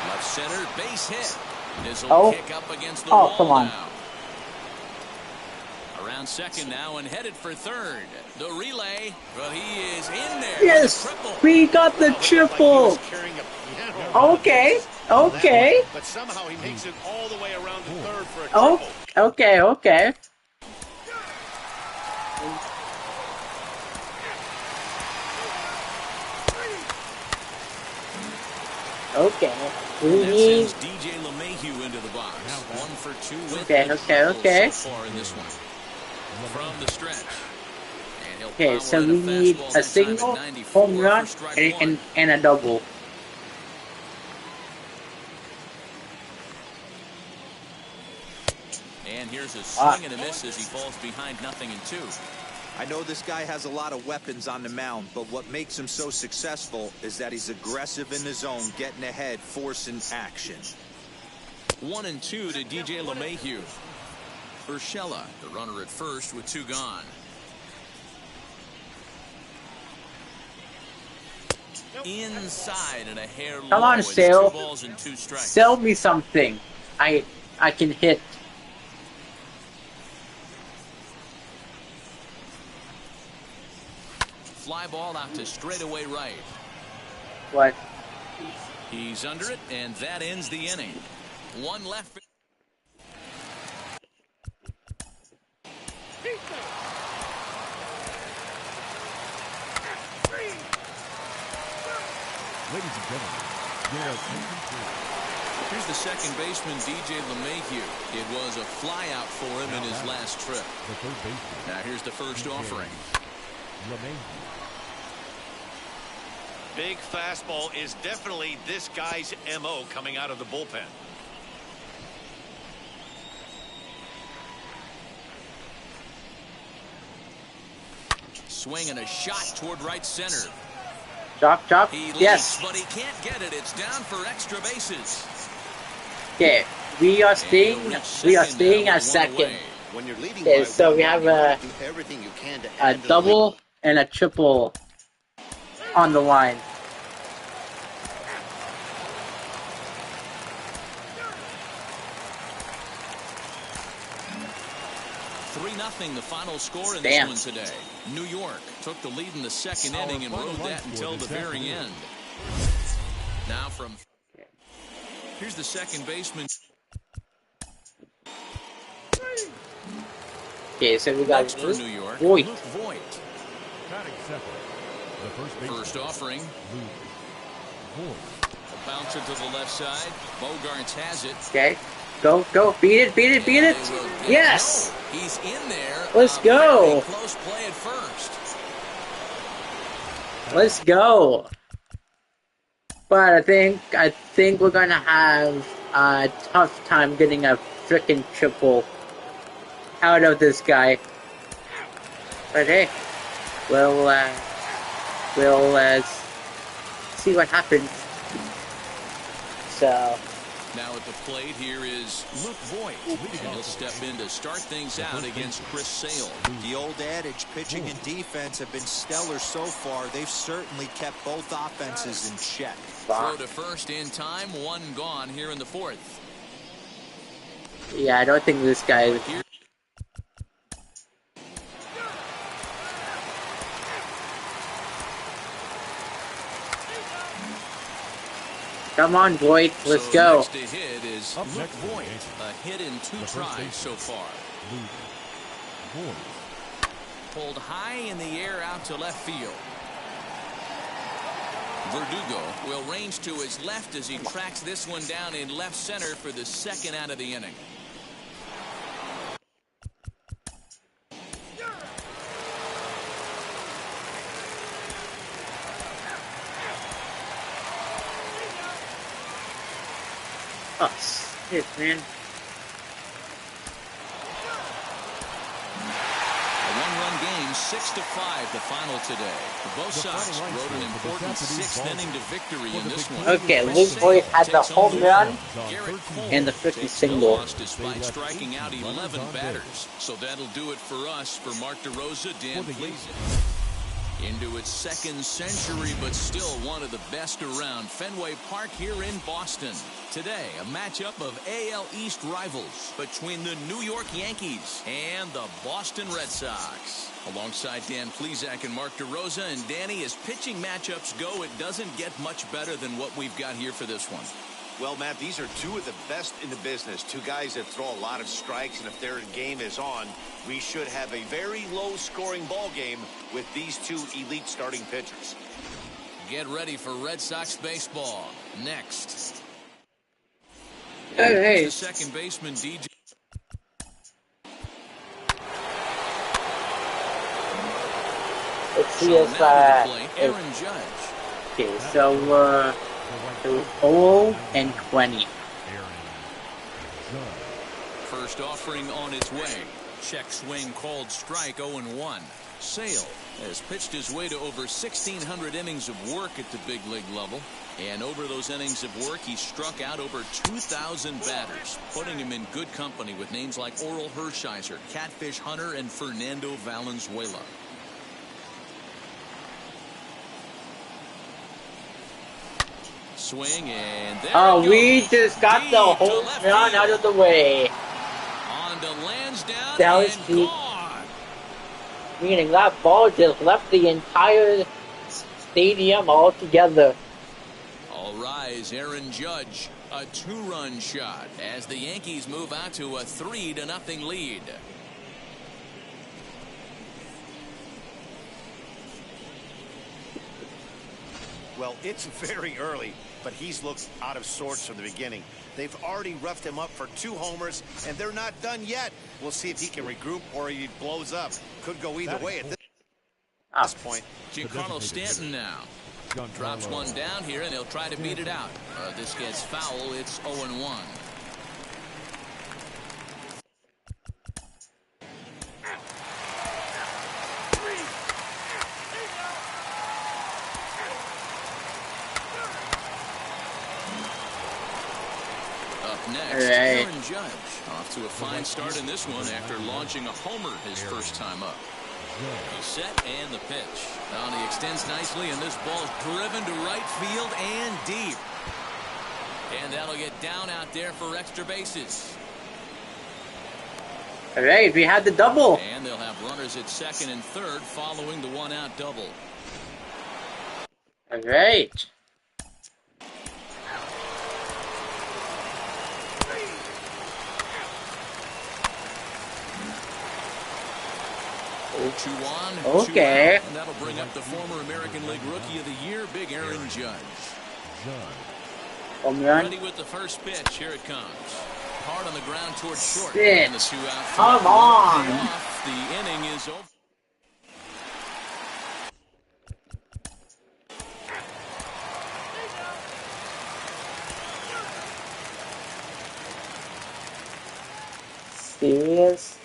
Left center, base hit. This will Oh. kick up against the Oh, wall come on. now. Around second now and headed for third. The relay, but he is in there. Yes, With a triple. we got the Well, it looked like he triple. was carrying a piano. Okay, okay, But somehow he makes it all the way around the third for a oh, triple. okay, okay. Okay, we That need. sends DJ LeMahieu into the box. 1 for 2 with Okay, the okay, triple okay. so far in this one. From the stretch. And he'll Okay, power so in we need fastball a that time single, at 94 home run, for strike one. and a double. And here's a swing and a miss as he falls behind 0-2. I know this guy has a lot of weapons on the mound, but what makes him so successful is that he's aggressive in the zone, getting ahead, forcing action. 1-2 to DJ LeMahieu. Urshela, the runner at first with 2 gone. Inside and a hair Come low. on, It's Sale. 2 balls and 2 strikes. Sell me something. I can hit. Fly ball out to straightaway right. What? He's under it, and that ends the inning. 1 left. Ladies and gentlemen, your attention please. Here's the second baseman, DJ LeMahieu. It was a flyout for him in his last trip. The third baseman, Now here's the first offering. LeMahieu. Big fastball is definitely this guy's MO coming out of the bullpen. Swing and a shot toward right center. Drop, drop. He leaps, Yes. but he can't get it. It's down for extra bases. Okay, we are And staying. he'll reach We are second staying now at with 1 second. away. When you're leading Okay, by so we 1-0, have you a do everything you can to a add to the double and a triple on the line. 3-0 the final score in Damn. this one today. New York took the lead in the second inning and rode that until the very end. Now from here's the second baseman. Okay, so we got Next for New York, Voigt. Luke Voigt. Batting second, the first baseman, First offering. Luke Voigt. A bouncer to the left side. Bogarts has it. Okay, go, go, beat it, beat it, beat And it. they will get Yes. no, he's in there. Let's A go. very close play at first. Let's go. But I think we're gonna have a tough time getting a freaking triple out of this guy. But hey, we'll see what happens. So Now at the plate here is Luke Voigt. And he'll step in to start things out against Chris Sale. The old adage, pitching and defense have been stellar so far. They've certainly kept both offenses in check. Throw to first in time. 1 gone here in the 4th. yeah, I don't think this guy. Here Come on, Voigt, let's so go. Next to hit is Up Luke next in the Voigt. game. A hit in 2 The first tries baseman. so far. Luke Voigt. Pulled high in the air out to left field. Verdugo will range to his left as he tracks this one down in left center for the second out of the inning. Oh, shit, man. A 1-run game, 6-5 the final today. Both sides wrote an important 6th inning to victory in this one. Okay, Luke Voigt had the home run Garrett Cole and the freaking takes the single. loss despite striking out 11 batters. So that'll do it for us. For Mark DeRosa, Dan Pleasant. Into its second century, but still one of the best around. Fenway Park here in Boston. Today, a matchup of AL East rivals between the New York Yankees and the Boston Red Sox. Alongside Dan Plesac and Mark DeRosa, and Danny, as pitching matchups go, it doesn't get much better than what we've got here for this one. Well, Matt, these are two of the best in the business. Two guys that throw a lot of strikes, and if their game is on, we should have a very low-scoring ball game with these two elite starting pitchers. Get ready for Red Sox baseball. Next. Hey. The second baseman, DJ. Let's see So if now to the plate, Aaron Judge. okay, so it was 0 and 20. First offering on its way. Check swing called strike, 0-1. Sale has pitched his way to over 1,600 innings of work at the big league level. And over those innings of work, he struck out over 2,000 batters, putting him in good company with names like Oral Hershiser, Catfish Hunter, and Fernando Valenzuela. Swing, and there Oh, it we goes. just got Deep the to home left run field. out of the way. On to Lansdowne That was and deep. gone. Meaning that ball just left the entire stadium altogether. All rise, Aaron Judge. A two-run shot as the Yankees move out to a 3-0 lead. Well, it's very early, but he's looked out of sorts from the beginning. They've already roughed him up for 2 homers, and they're not done yet. We'll see if he can regroup or he blows up. Could go either way at this point. Giancarlo Stanton now. Drops one down here, and he'll try to beat it out. This gets foul. It's 0-1. Up next, All right. Aaron Judge. Off to a fine start in this one after launching a homer his first time up. He's set and the pitch. Now he extends nicely, and this ball's driven to right field and deep. And that'll get down out there for extra bases. Alright, we had the double. And they'll have runners at second and third following the one-out double. Alright. Two on, Okay. two out, and that'll bring up the former American League Rookie of the Year, Big Aaron Judge. Home run. Ready with the first pitch. Here it comes. Hard on the ground towards short. Shit. And the 2-out. Come on. The inning is over. Serious?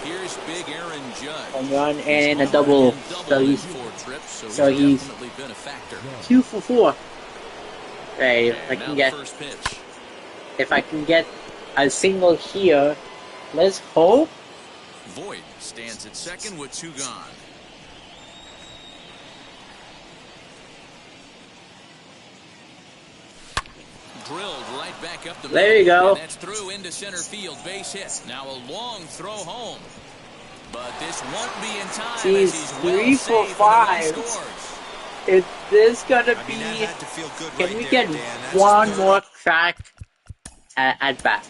Here's Big Aaron Judge. Home run and a double. So he's so he's definitely been a factor. 2 for 4. Right, if I And now can the get first pitch. if I can get a single here, let's hope. Voit stands at second with 2 gone. Drilled right back up the middle. There you go. And that's through into center field. Base hit. Now a long throw home. But this won't be in time. Jeez, As he's 3 for well safe 5. and he scores. Is this gonna I be? mean, that had to feel good Can right we there, get Dan. That's one his more crack at bat?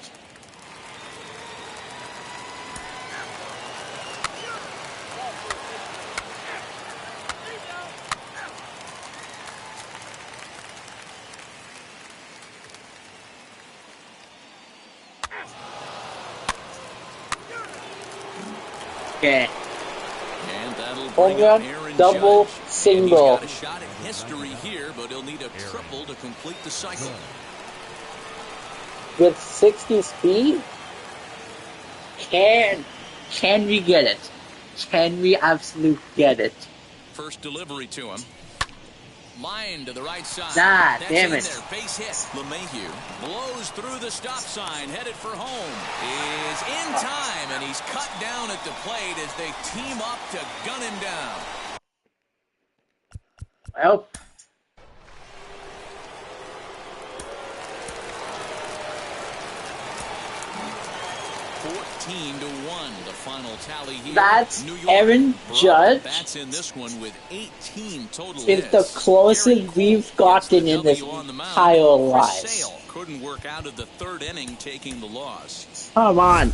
Okay. And that'll Home bring up run, Aaron double, Judge. And single. he's got a shot at history here, but he'll need a triple to complete the cycle. With 60 speed, can we get it? Can we absolutely get it? First delivery to him. Line to the right side. Ah, That's damn in it. there. Base hit. LeMahieu blows through the stop sign, headed for home. Is in time, and he's cut down at the plate as they team up to gun him down. Well. 14-1, the final tally here. That's New York Aaron Judge. Bats in this one with 18 total Is hits. the closest we've gotten in this entire life. Chris Sale couldn't work out of the third inning, taking the loss. Come on.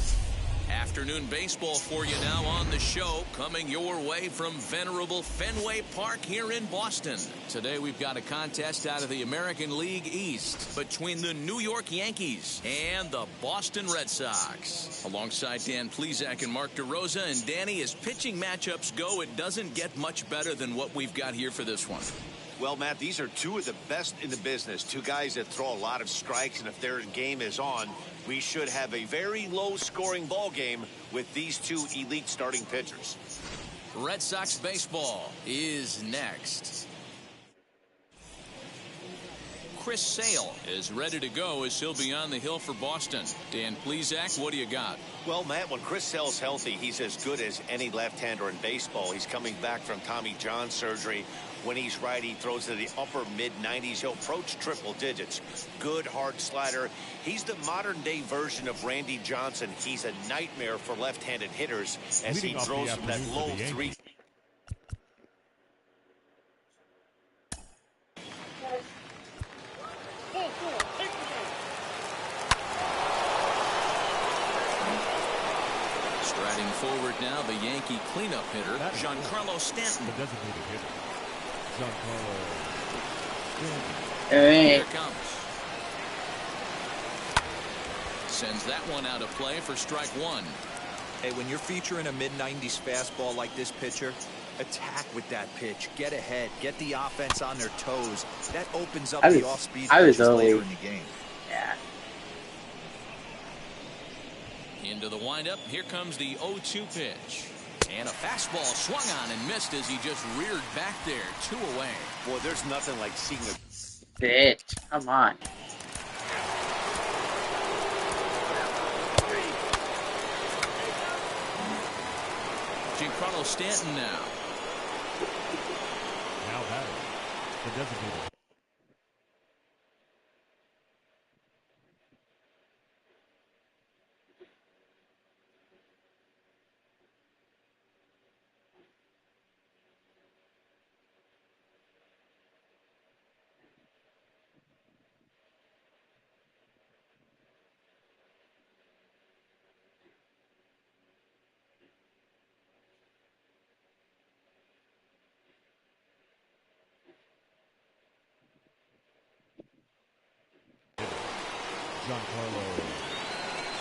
Afternoon baseball for you now on the show, coming your way from venerable Fenway Park here in Boston. Today we've got a contest out of the American League East between the New York Yankees and the Boston Red Sox. Alongside Dan Plesac and Mark DeRosa, and Danny, as pitching matchups go, it doesn't get much better than what we've got here for this one. Well, Matt, these are two of the best in the business. Two guys that throw a lot of strikes, and if their game is on, we should have a very low-scoring ball game with these two elite starting pitchers. Red Sox baseball is next. Chris Sale is ready to go as he'll be on the hill for Boston. Dan Plesac, what do you got? Well, Matt, when Chris Sale's healthy, he's as good as any left-hander in baseball. He's coming back from Tommy John surgery. When he's right, he throws to the upper mid-90s. He'll approach triple digits. Good, hard slider. He's the modern-day version of Randy Johnson. He's a nightmare for left-handed hitters as he throws from that low three. Striding forward now, the Yankee cleanup hitter, Giancarlo Stanton. The designated hitter, Giancarlo Stanton. Here it comes. Sends that one out of play for strike one. Hey, when you're featuring a mid-90s fastball like this pitcher, attack with that pitch. Get ahead. Get the offense on their toes. That opens up the off-speed pitches later in the game. Yeah. Into the windup. Here comes the 0-2 pitch. And a fastball swung on and missed as he just reared back there. 2 away. Boy, there's nothing like seeing a Bitch. Come on. Giancarlo Stanton now. Now batting, the designated. Giancarlo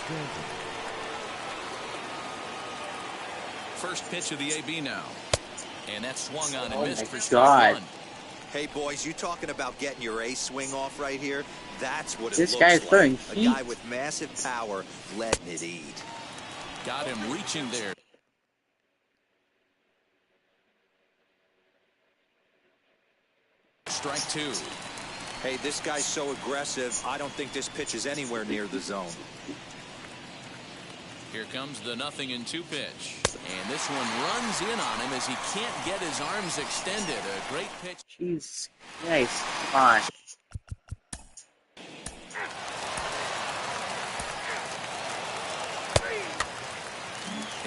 Stanton. First pitch of the AB now. And that swung on and missed for God. strike one. Hey, boys, you talking about getting your A swing off right here? That's what it This looks guy's like. throwing A heat. guy with massive power letting it eat. Got him reaching there. Strike two. Hey, this guy's so aggressive, I don't think this pitch is anywhere near the zone. Here comes the 0-2 pitch. And this one runs in on him as he can't get his arms extended. A great pitch. Jesus Christ. Come on.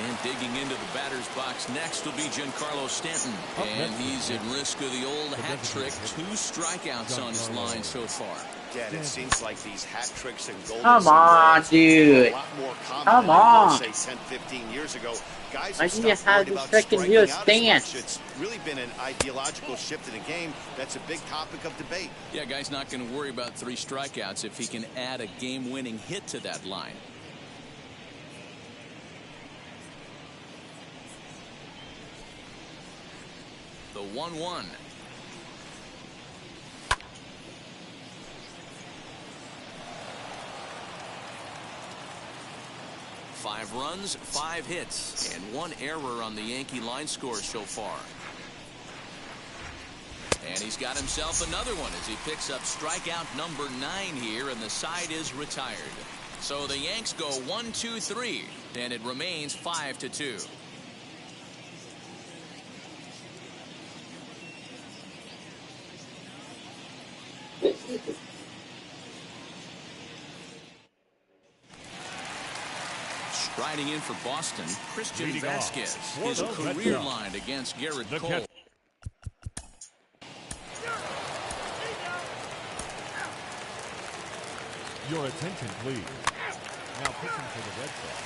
And digging into the batter's box next will be Giancarlo Stanton. And he's at risk of the old hat trick. 2 strikeouts on his line so far. Again, it seems like these hat tricks and golden Come on, sombreros dude. are a lot more common Come than they on. were, say, 10, 15 years ago. Guys Why have do you stopped have worrying to about freaking striking do a out as stance? much. It's really been an ideological shift in the game. That's a big topic of debate. Yeah, guy's not going to worry about 3 strikeouts if he can add a game-winning hit to that line. The 1-1. Five runs, 5 hits, and 1 error on the Yankee line score so far. And he's got himself another one as he picks up strikeout number 9 here, and the side is retired. So the Yanks go 1-2-3, and it remains 5-2. Striding in for Boston, Christian Leading off Vasquez, for his the career Red Sox, line against Garrett the Cole. catcher. Your attention, please. Now pitching for the Red Sox,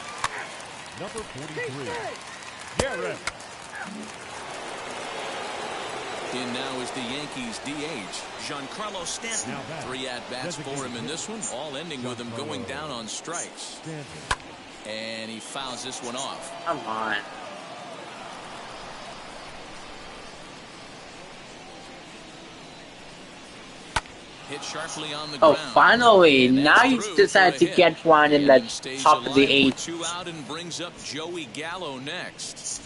number 43, Garrett. In now is the Yankees DH, Giancarlo Stanton. Now back. 3 at-bats for him in this one, all ending with him going down on strikes. Stanton. And he fouls this one off. Come on. Hit sharply on the Oh, ground. finally! And Now that's you through decide for to a hit. get one in the And he stays top of the alive 8th. with 2 out and brings up Joey Gallo next.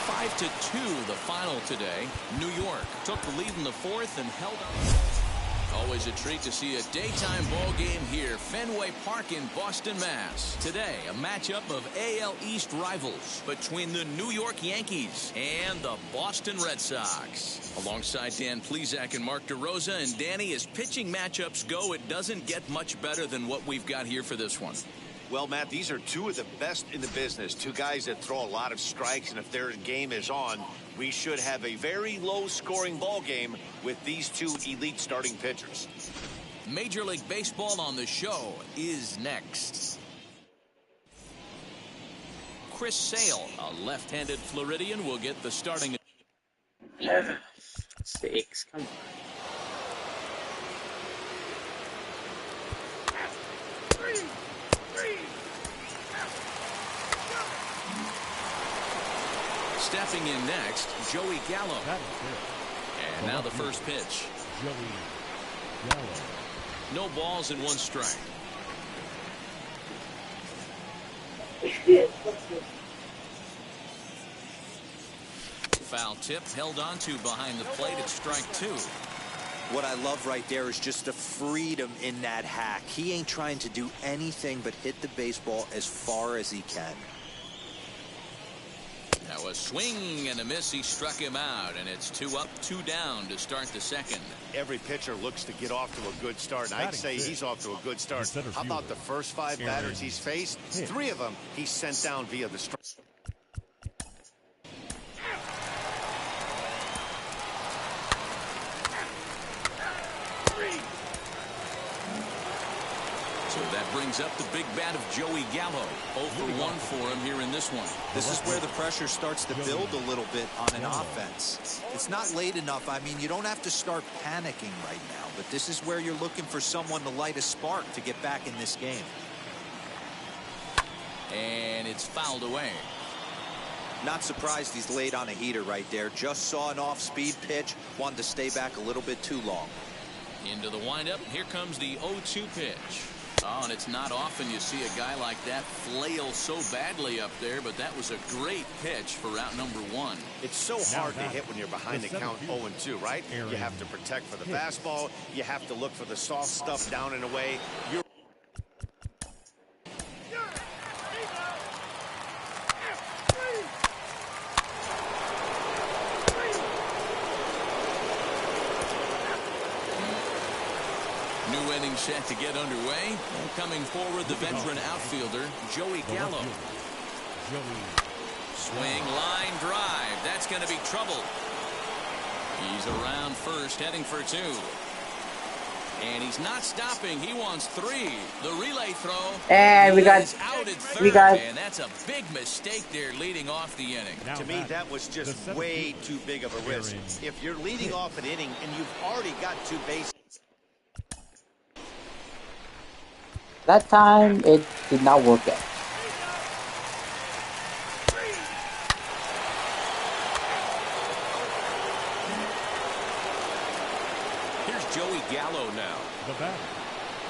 Five to 2 the final today. New York took the lead in the 4th and held on. Always a treat to see a daytime ball game here, Fenway Park in Boston, Mass. Today, a matchup of AL East rivals between the New York Yankees and the Boston Red Sox. Alongside Dan Plesac and Mark DeRosa, and Danny, as pitching matchups go, it doesn't get much better than what we've got here for this one. Well, Matt, these are 2 of the best in the business. 2 guys that throw a lot of strikes, and if their game is on, we should have a very low-scoring ball game with these 2 elite starting pitchers. Major League Baseball on the show is next. Chris Sale, a left-handed Floridian, will get the starting. 6, come on. Stepping in next, Joey Gallo. That is it. And now the first pitch. Joey Gallo. No balls and 1 strike. Foul tip held on to behind the plate at strike 2. What I love right there is just the freedom in that hack. He ain't trying to do anything but hit the baseball as far as he can. Now a swing and a miss. He struck him out, and it's 2 up, 2 down to start the 2nd. Every pitcher looks to get off to a good start, and I'd say he's off to a good start. How about the first 5 batters he's faced? 3 of them he's sent down via the strike. So that brings up the big bat of Joey Gallo. 0 for 1 for him here in this one. This is where the pressure starts to build a little bit on an offense. It's not late enough. I mean, you don't have to start panicking right now, but this is where you're looking for someone to light a spark to get back in this game. And it's fouled away. Not surprised he's laid on a heater right there. Just saw an off-speed pitch. Wanted to stay back a little bit too long. Into the windup. Here comes the 0-2 pitch. Oh, and it's not often you see a guy like that flail so badly up there, but that was a great pitch for out number 1. It's so hard to hit when you're behind the count 0-2, right? You have to protect for the fastball. You have to look for the soft stuff down and away. You're New inning set to get underway. And coming forward, the veteran outfielder, Joey Gallo. Swing, line drive. That's going to be trouble. He's around first, heading for 2. And he's not stopping. He wants 3. The relay throw. And we got, out at third, and that's a big mistake there leading off the inning. To me, that was just way too big of a risk. If you're leading off an inning and you've already got 2 bases. that time it did not work out. Here's Joey Gallo now. The batter,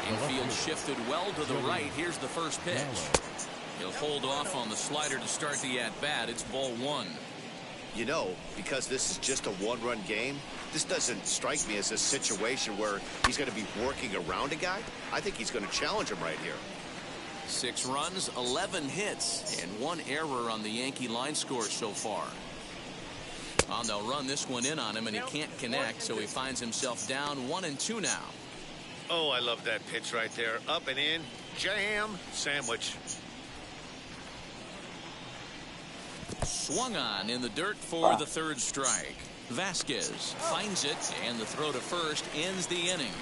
Infield shifted well to the right. Here's the first pitch. He'll hold off on the slider to start the at-bat. It's ball one. You know, because this is just a one-run game, this doesn't strike me as a situation where he's going to be working around a guy. I think he's going to challenge him right here. 6 runs, 11 hits, and 1 error on the Yankee line score so far. Well, they'll run this one in on him, and he can't connect, so he finds himself down 1-2 now. Oh, I love that pitch right there. Up and in, jam, sandwich. Swung on in the dirt for the third strike. Vasquez finds it, and the throw to first ends the inning.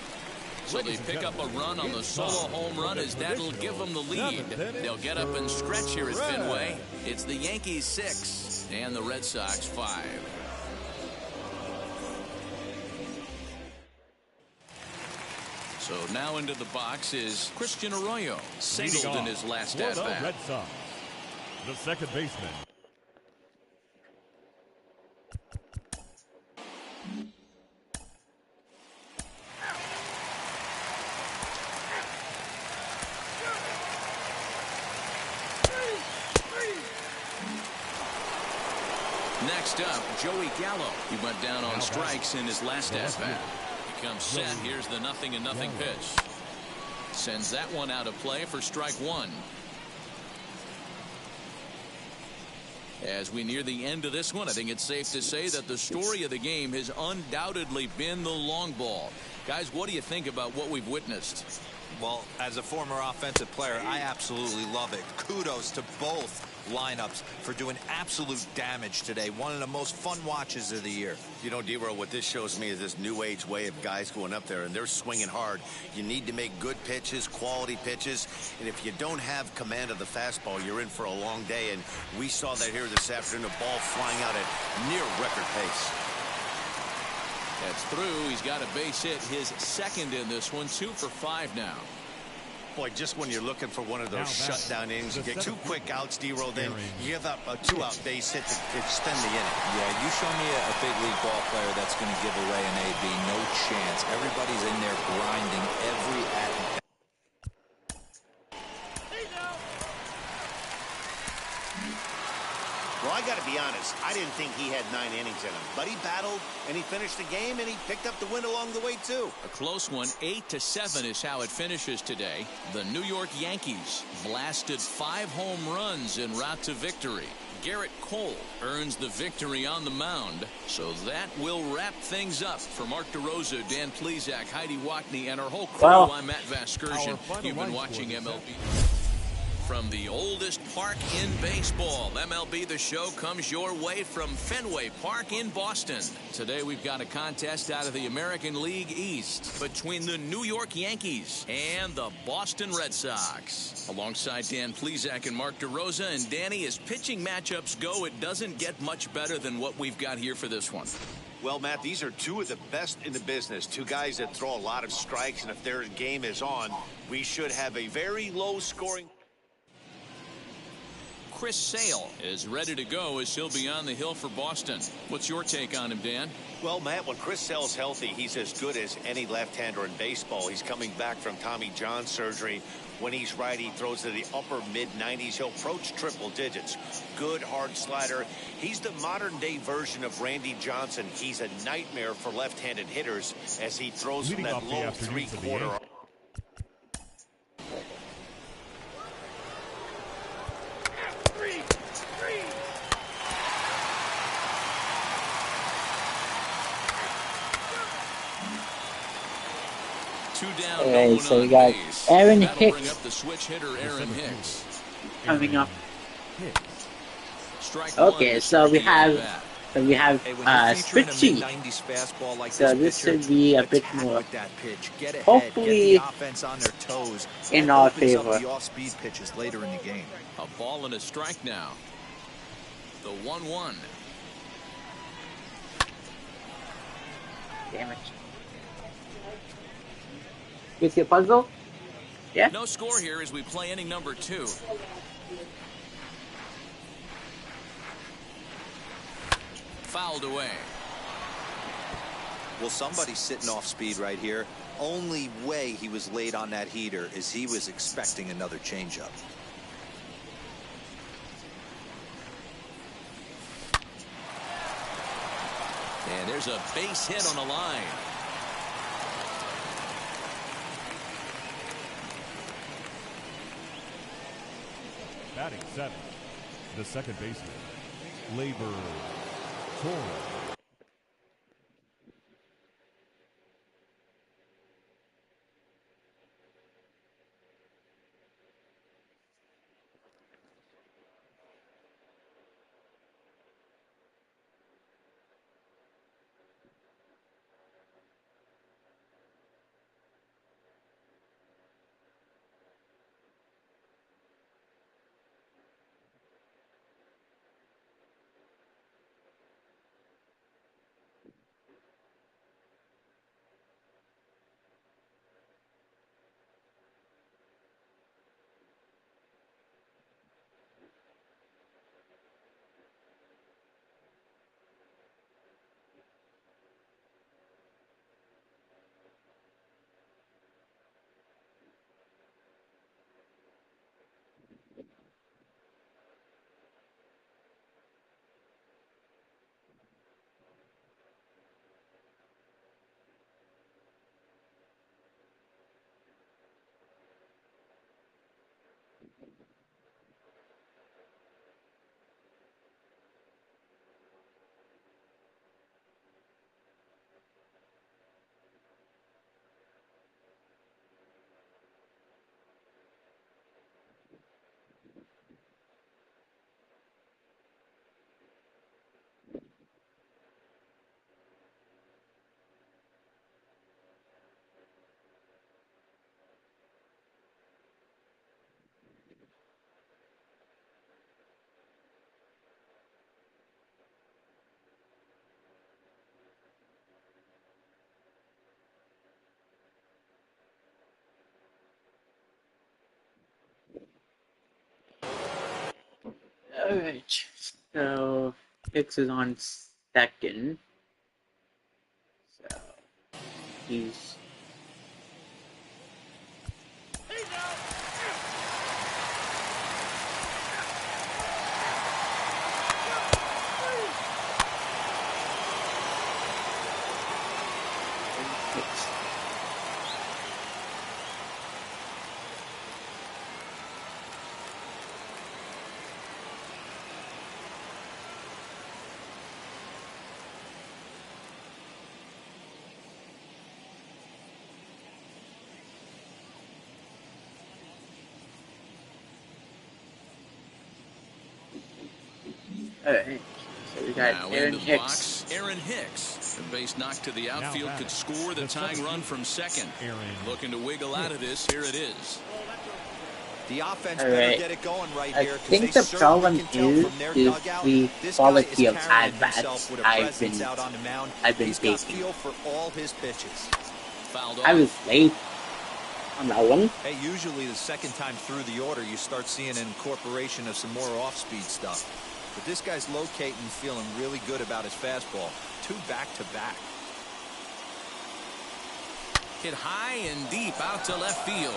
So they pick up a run on the solo home run as that'll give them the lead. They'll get up and stretch here at Fenway. It's the Yankees 6 and the Red Sox 5. So now into the box is Christian Arroyo, singled in his last at-bat. Red Sox, the second baseman. Next up, Joey Gallo. He went down on strikes in his last at-bat. He comes set. Here's the 0-0 pitch. Sends that one out of play for strike one. As we near the end of this one, I think it's safe to say that the story of the game has undoubtedly been the long ball. Guys, what do you think about what we've witnessed? Well, as a former offensive player, I absolutely love it. Kudos to both lineups for doing absolute damage today. One of the most fun watches of the year. You know, D-Row, what this shows me is this new age way of guys going up there, and they're swinging hard. You need to make good pitches, quality pitches, and if you don't have command of the fastball, you're in for a long day, and we saw that here this afternoon, a ball flying out at near record pace. That's through. He's got a base hit, his second in this one. 2 for 5 now. Boy, just when you're looking for one of those shutdown innings, you get 2 quick outs, D-Row, then you give up a 2-out base hit to extend the inning. Yeah, you show me a big league ball player that's going to give away an AB. No chance. Everybody's in there grinding every at-bat. Well, I got to be honest, I didn't think he had 9 innings in him, but he battled and he finished the game and he picked up the win along the way too. A close one. 8-7 is how it finishes today. The New York Yankees blasted 5 home runs en route to victory. Garrett Cole earns the victory on the mound. So that will wrap things up. For Mark DeRosa, Dan Plesac, Heidi Watney, and our whole crew, I'm Matt Vasgersian. You've been watching MLB. From the oldest park in baseball, MLB The Show comes your way from Fenway Park in Boston. Today we've got a contest out of the American League East between the New York Yankees and the Boston Red Sox. Alongside Dan Plesac and Mark DeRosa, and Danny, as pitching matchups go, it doesn't get much better than what we've got here for this one. Well, Matt, these are 2 of the best in the business. 2 guys that throw a lot of strikes, and if their game is on, we should have a very low scoring. Chris Sale is ready to go as he'll be on the hill for Boston. What's your take on him, Dan? Well, Matt, when Chris Sale's healthy, he's as good as any left-hander in baseball. He's coming back from Tommy John surgery. When he's right, he throws to the upper mid-90s. He'll approach triple digits. Good, hard slider. He's the modern-day version of Randy Johnson. He's a nightmare for left-handed hitters as he throws from that low 3-quarter. 2 down. Okay, so we got Aaron Hicks bring up the switch hitter, Aaron Hicks. coming up. Strike Okay, one. so we have Spritzy. Like So this should be a bit more, that pitch. Get ahead, hopefully, get the offense on their toes. in That our opens up favor. the off-speed pitches later in the game. A ball and a strike now. The 1-1. Damn it. You see a puzzle? Yeah? No score here as we play inning number 2. Fouled away. Well, somebody's sitting off speed right here. only way he was late on that heater is he was expecting another changeup. And there's a base hit on the line. Batting seventh, the second baseman, Labor Torres. Alright, so Hicks is on second. So he's alright. So we got Now Aaron into the Hicks. box, Aaron Hicks. A base knock to the outfield could score the tying run from second. Looking to wiggle out of this. Here it is. The offense better get it going right here. I think the problem is the quality of at-bats I've been taking. For all his pitches. I was late on that one. Hey, usually the second time through the order, you start seeing an incorporation of some more off-speed stuff. But this guy's locating, feeling really good about his fastball. 2 back-to-back. Hit high and deep out to left field.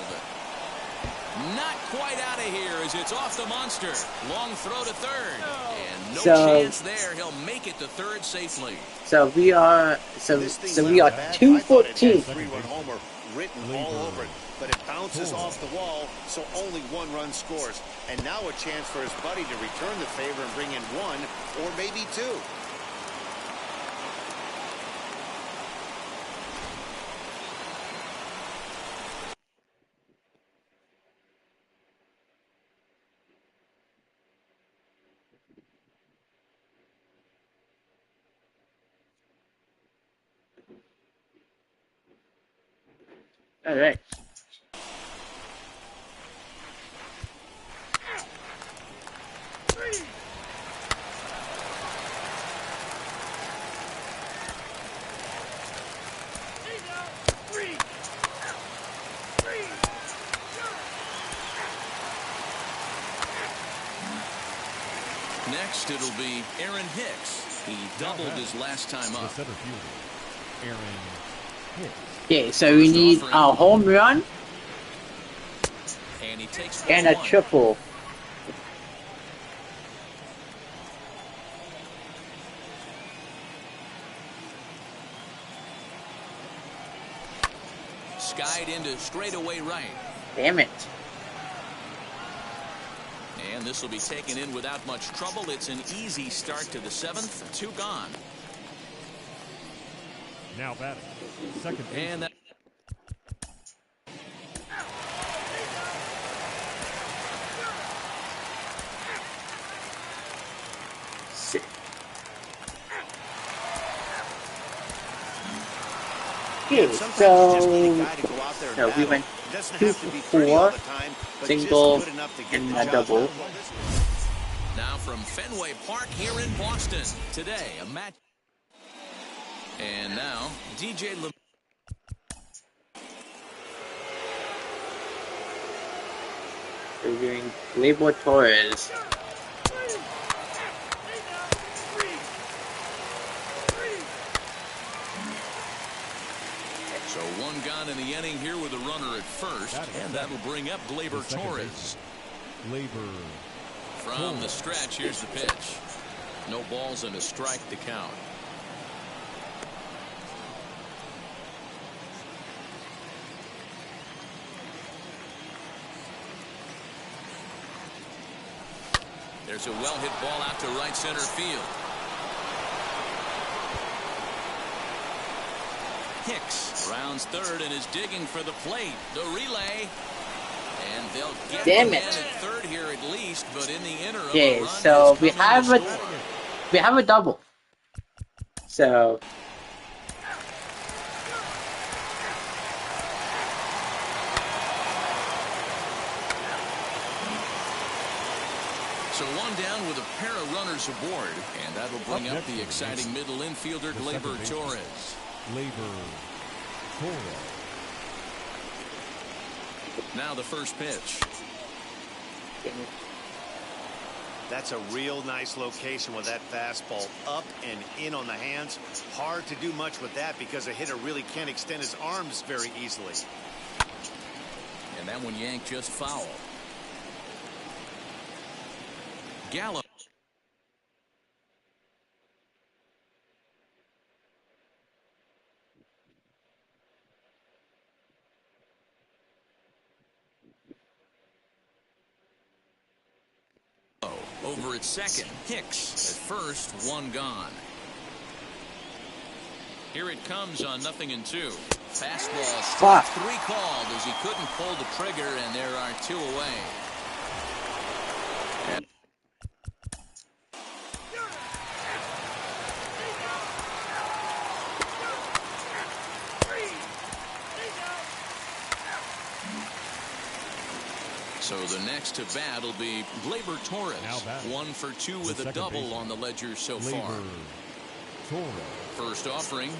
Not quite out of here as it's off the monster. Long throw to third. And no chance there. He'll make it to third safely. So we are 2 for 2. 3-run homer written all over it, but it bounces off the wall, so only 1 run scores. And now a chance for his buddy to return the favor and bring in 1 or maybe 2. All right. Next, it'll be Aaron Hicks. He doubled his last time The up. center fielder, Aaron Hicks. Okay, so we need a home run And he takes and a one. triple. Skied into straightaway right. Damn it. And this will be taken in without much trouble. It's an easy start to the 7th. 2 gone. Now batting. Second base. And that Sick. Okay, Sometimes you just need a guy to go out there and so we battle. went It doesn't 2 have to for be pretty all 4, the time, but single, just good enough to get and the a job double. done. now from Fenway Park here in Boston. Today, a match. And now, DJ Le We're doing Gleyber Torres. So 1 gone in the inning here with a runner at first. And that'll bring up Gleyber Torres. Gleyber. From the stretch, here's the pitch. No balls and a strike to count. There's a well-hit ball out to right center field. Hicks rounds third and is digging for the plate. The relay. And they'll get Damn the it. man at third here at least, but in the interim, Okay, a run so has we come in have to a score. double. So So 1 down with a pair of runners aboard, and that'll bring Up up next the is exciting middle infielder the Gleyber second baseman. Torres. Gleyber. Torres. Now the first pitch. That's a real nice location with that fastball up and in on the hands. Hard to do much with that because a hitter really can't extend his arms very easily. And that one yanked just foul. Gallo. Over at second. Hicks at first. 1 gone. Here it comes on 0-2. Fastball strike 3 called as he couldn't pull the trigger, and there are 2 away. So the next to bat will be Gleyber Torres. Now batting. 1 for 2 with The a second double baseman. on the ledger so far. Gleyber. Torres. First offering.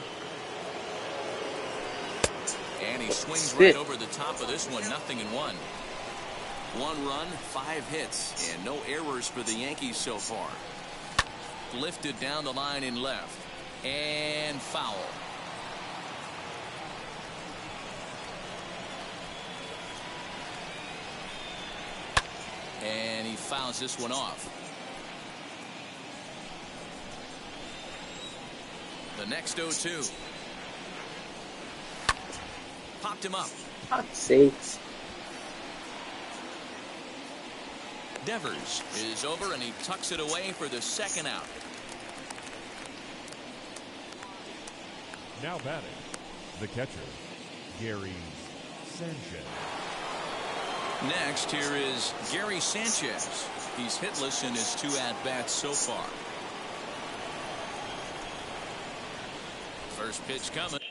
And he swings Spit. right over the top of this one. 0-1. 1 run, 5 hits, and no errors for the Yankees so far. Lifted down the line in left. And foul. And he fouls this one off. The next 0-2. Popped him up. Fuck's sakes. Devers is over, and he tucks it away for the second out. Now batting. The catcher. Gary Sanchez. Next, here is Gary Sanchez. He's hitless in his 2 at-bats so far. First pitch coming.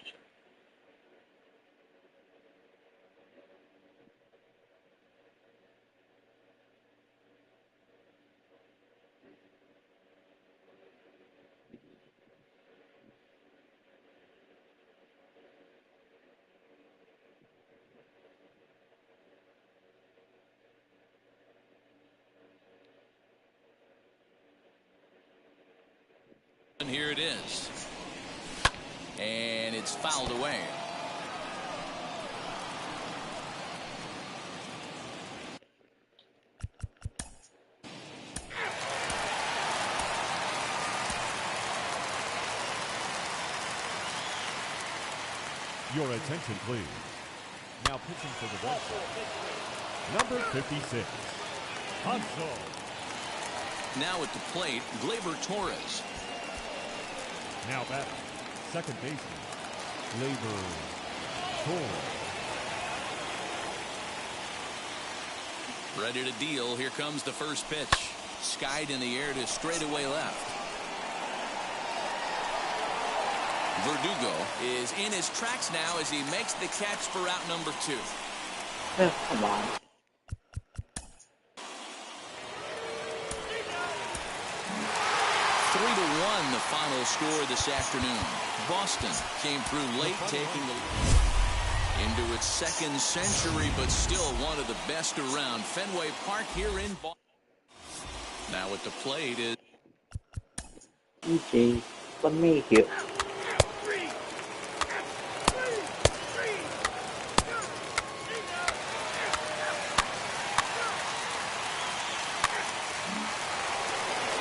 And here it is. And it's fouled away. Your attention, please. Now pitching for the White Sox, number 56, Hanso. Now at the plate, Gleyber Torres. Now batting, second baseman, Gleyber Torres. Ready to deal. Here comes the first pitch. Skied in the air to straightaway left. Verdugo is in his tracks now as he makes the catch for out number 2. Oh, come on. Three to 1 the final score this afternoon. Boston came through late, taking the into its second century, but still one of the best around. Fenway Park here in Boston. Now at the plate is EJ, let me hear.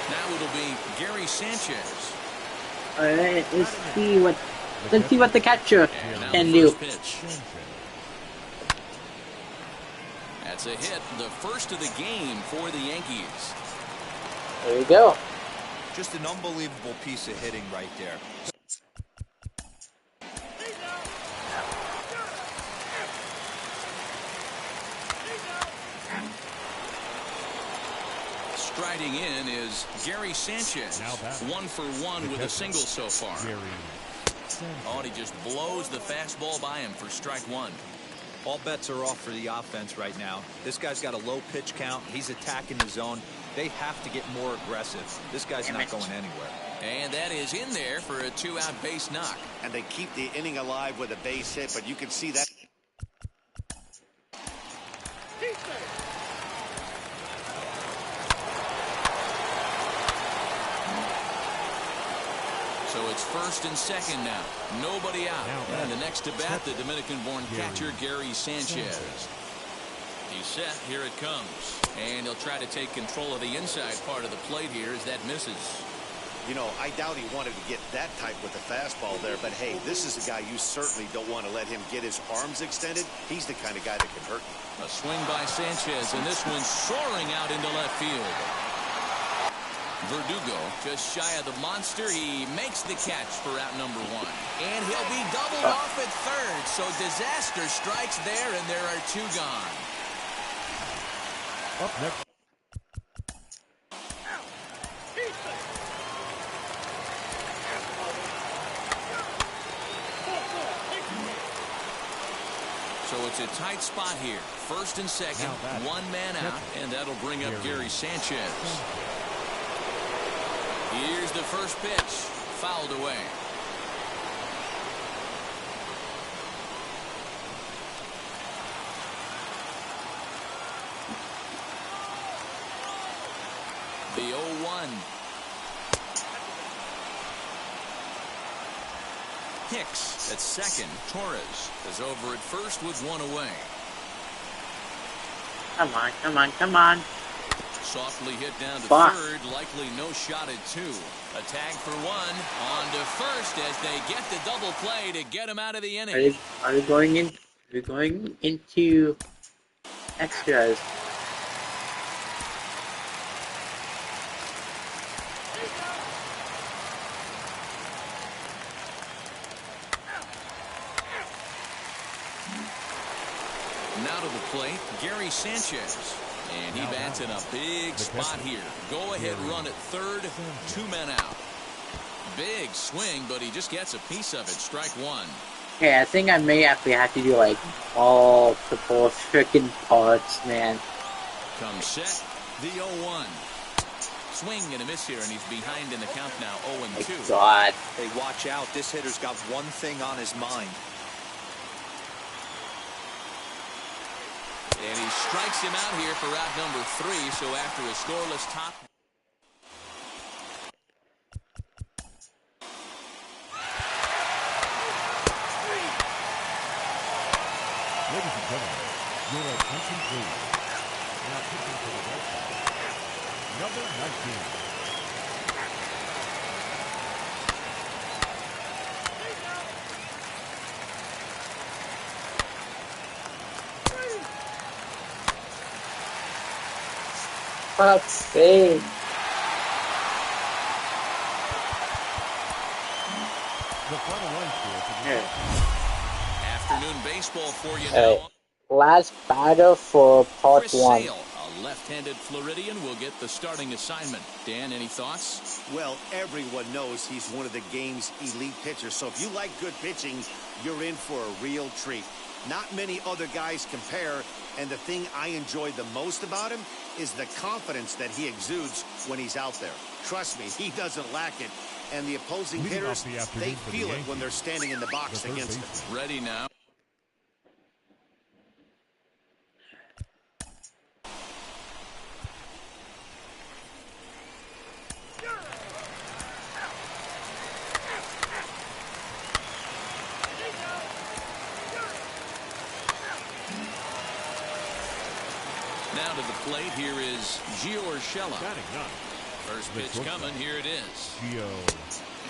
now it'll be Gary Sanchez. Alright, let's see what the catcher And now can the do. first pitch. That's a hit, the first of the game for the Yankees. There we go. Just an unbelievable piece of hitting right there. Striding in is Gary Sanchez. Now batting. 1 for 1 with a single so far. Gary Sanchez. Oh, and he just blows the fastball by him for strike 1. All bets are off for the offense right now. This guy's got a low pitch count. He's attacking the zone. They have to get more aggressive. This guy's not going anywhere. And that is in there for a 2-out base knock. And they keep the inning alive with a base hit, but you can see that. So it's first and second now. Nobody out. Now And the next to bat, the Dominican-born Gary catcher, Gary Sanchez. He's set. Here it comes. And he'll try to take control of the inside part of the plate here as that misses. You know, I doubt he wanted to get that tight with the fastball there, but hey, this is a guy you certainly don't want to let him get his arms extended. He's the kind of guy that can hurt you. A swing by Sanchez, and this one's soaring out into left field. Verdugo just shy of the monster. He makes the catch for out number 1. And he'll be doubled off at third. So disaster strikes there, and there are 2 gone. Up next. So it's a tight spot here. First and second, Now batting. 1 man out, and that'll bring up Gary Sanchez. Here's the first pitch, fouled away. The 0-1. Hicks at second. Torres is over at first with 1 away. Come on, come on, come on. Softly hit down to Fuck. third. Likely no shot at 2. A tag for 1. On to first as they get the double play to get him out of the inning. Are we going in? We're going into extras. Now to the plate, Gary Sanchez. And he bats in a big spot here. Go ahead run at third. 2 men out. Big swing, but he just gets a piece of it. Strike 1. Okay, I think I may actually have to do like multiple freaking parts, man. Comes set. The 0-1. Swing and a miss here, and he's behind in the count now. 0-2. God. Hey, watch out. This hitter's got one thing on his mind. And he strikes him out here for out number 3. So after a scoreless top. Ladies and gentlemen, your attention please. Now pitching for the Red Sox, number 19. fuck's sake. The final run score for the Afternoon baseball for you Alright. now. Last batter for part Chris 1. Sale, a left-handed Floridian, will get the starting assignment. Dan, any thoughts? Well, everyone knows he's one of the game's elite pitchers. So if you like good pitching, you're in for a real treat. Not many other guys compare, and the thing I enjoy the most about him is the confidence that he exudes when he's out there. Trust me, he doesn't lack it. And the opposing Leading hitters, off the afternoon they for the feel it Yankees, when they're standing in the box the third against him. baseman. Ready now. Now to the plate, here is Gio Urshela. Batting ninth, First the pitch shortstop. coming, here it is. Gio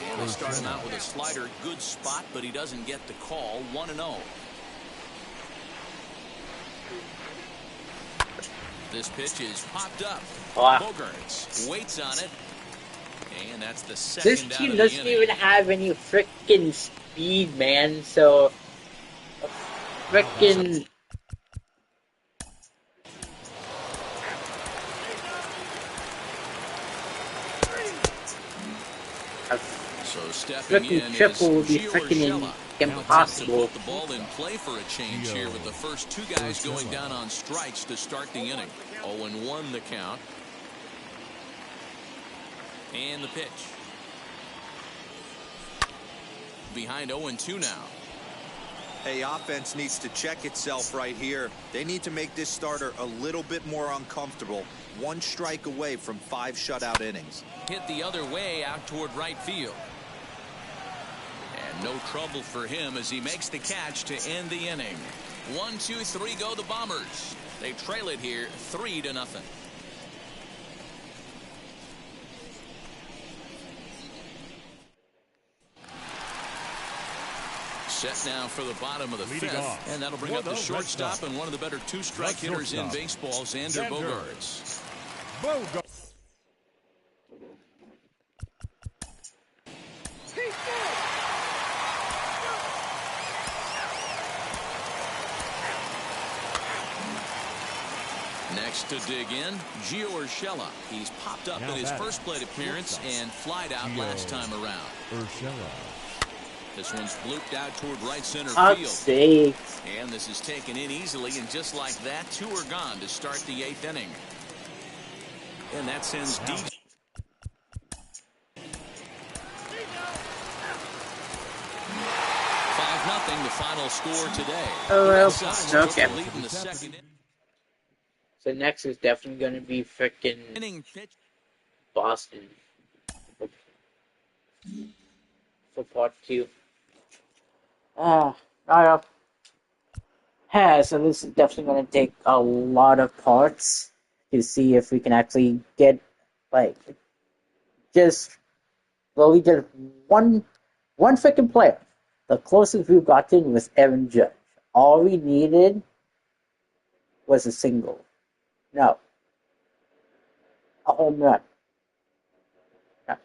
And they start him Urshela. out with a slider, good spot, but he doesn't get the call. 1-0. This pitch is popped up. Wow. Bogarts waits on it. And that's the This second out team of the doesn't inning. even have any freaking speed, man. So, freaking. A So stepping in freaking is triple would be Gio freaking Urshela. To impossible. put the ball in play for a change here with the first two guys going down on strikes to start the inning. 0-1 the count. And the pitch. Behind 0-2 now. Hey, offense needs to check itself right here. They need to make this starter a little bit more uncomfortable. One strike away from 5 shutout innings. Hit the other way out toward right field. And no trouble for him as he makes the catch to end the inning. 1, 2, 3 go the Bombers. They trail it here 3-0. Set now for the bottom of the Leading fifth, off and that'll bring for up the the Red shortstop Sox. and one of the better two-strike Red hitters in shortstop, baseball, Xander Xander Bogaerts. Bogarts. Next to dig in, Gio Urshela. He's popped up Now in his batting, first plate appearance shortstop, and flied out Gio last time around. Urshela. This one's blooped out toward right center Fuck's field. sake. And this is taken in easily, and just like that, 2 are gone to start the 8th inning. And that sends DJ. Nothing the final score today. Oh, well, Red Sox took okay. the lead in the second So next is definitely going to be freaking inning. Pitch. Boston for part 2. Alright. Yeah, so this is definitely going to take a lot of parts to see if we can actually get, like, just one freaking player. The closest we've gotten was Aaron Judge. All we needed was a single. No. A home run. No.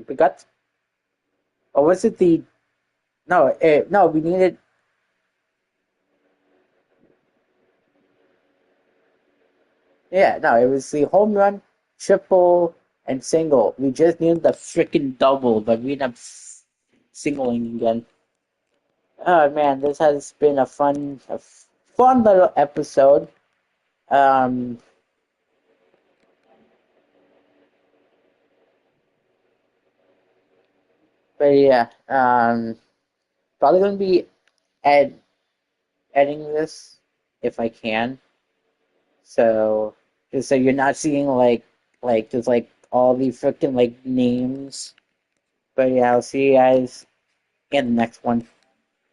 We got... Or was it the... No, no, we needed... Yeah, no, it was the home run, triple, and single. We just needed the freaking double, but we ended up singling again. Oh man, this has been a fun little episode. But yeah, probably gonna be editing this if I can. So just so you're not seeing like just like all the freaking like names. But yeah, I'll see you guys in the next one.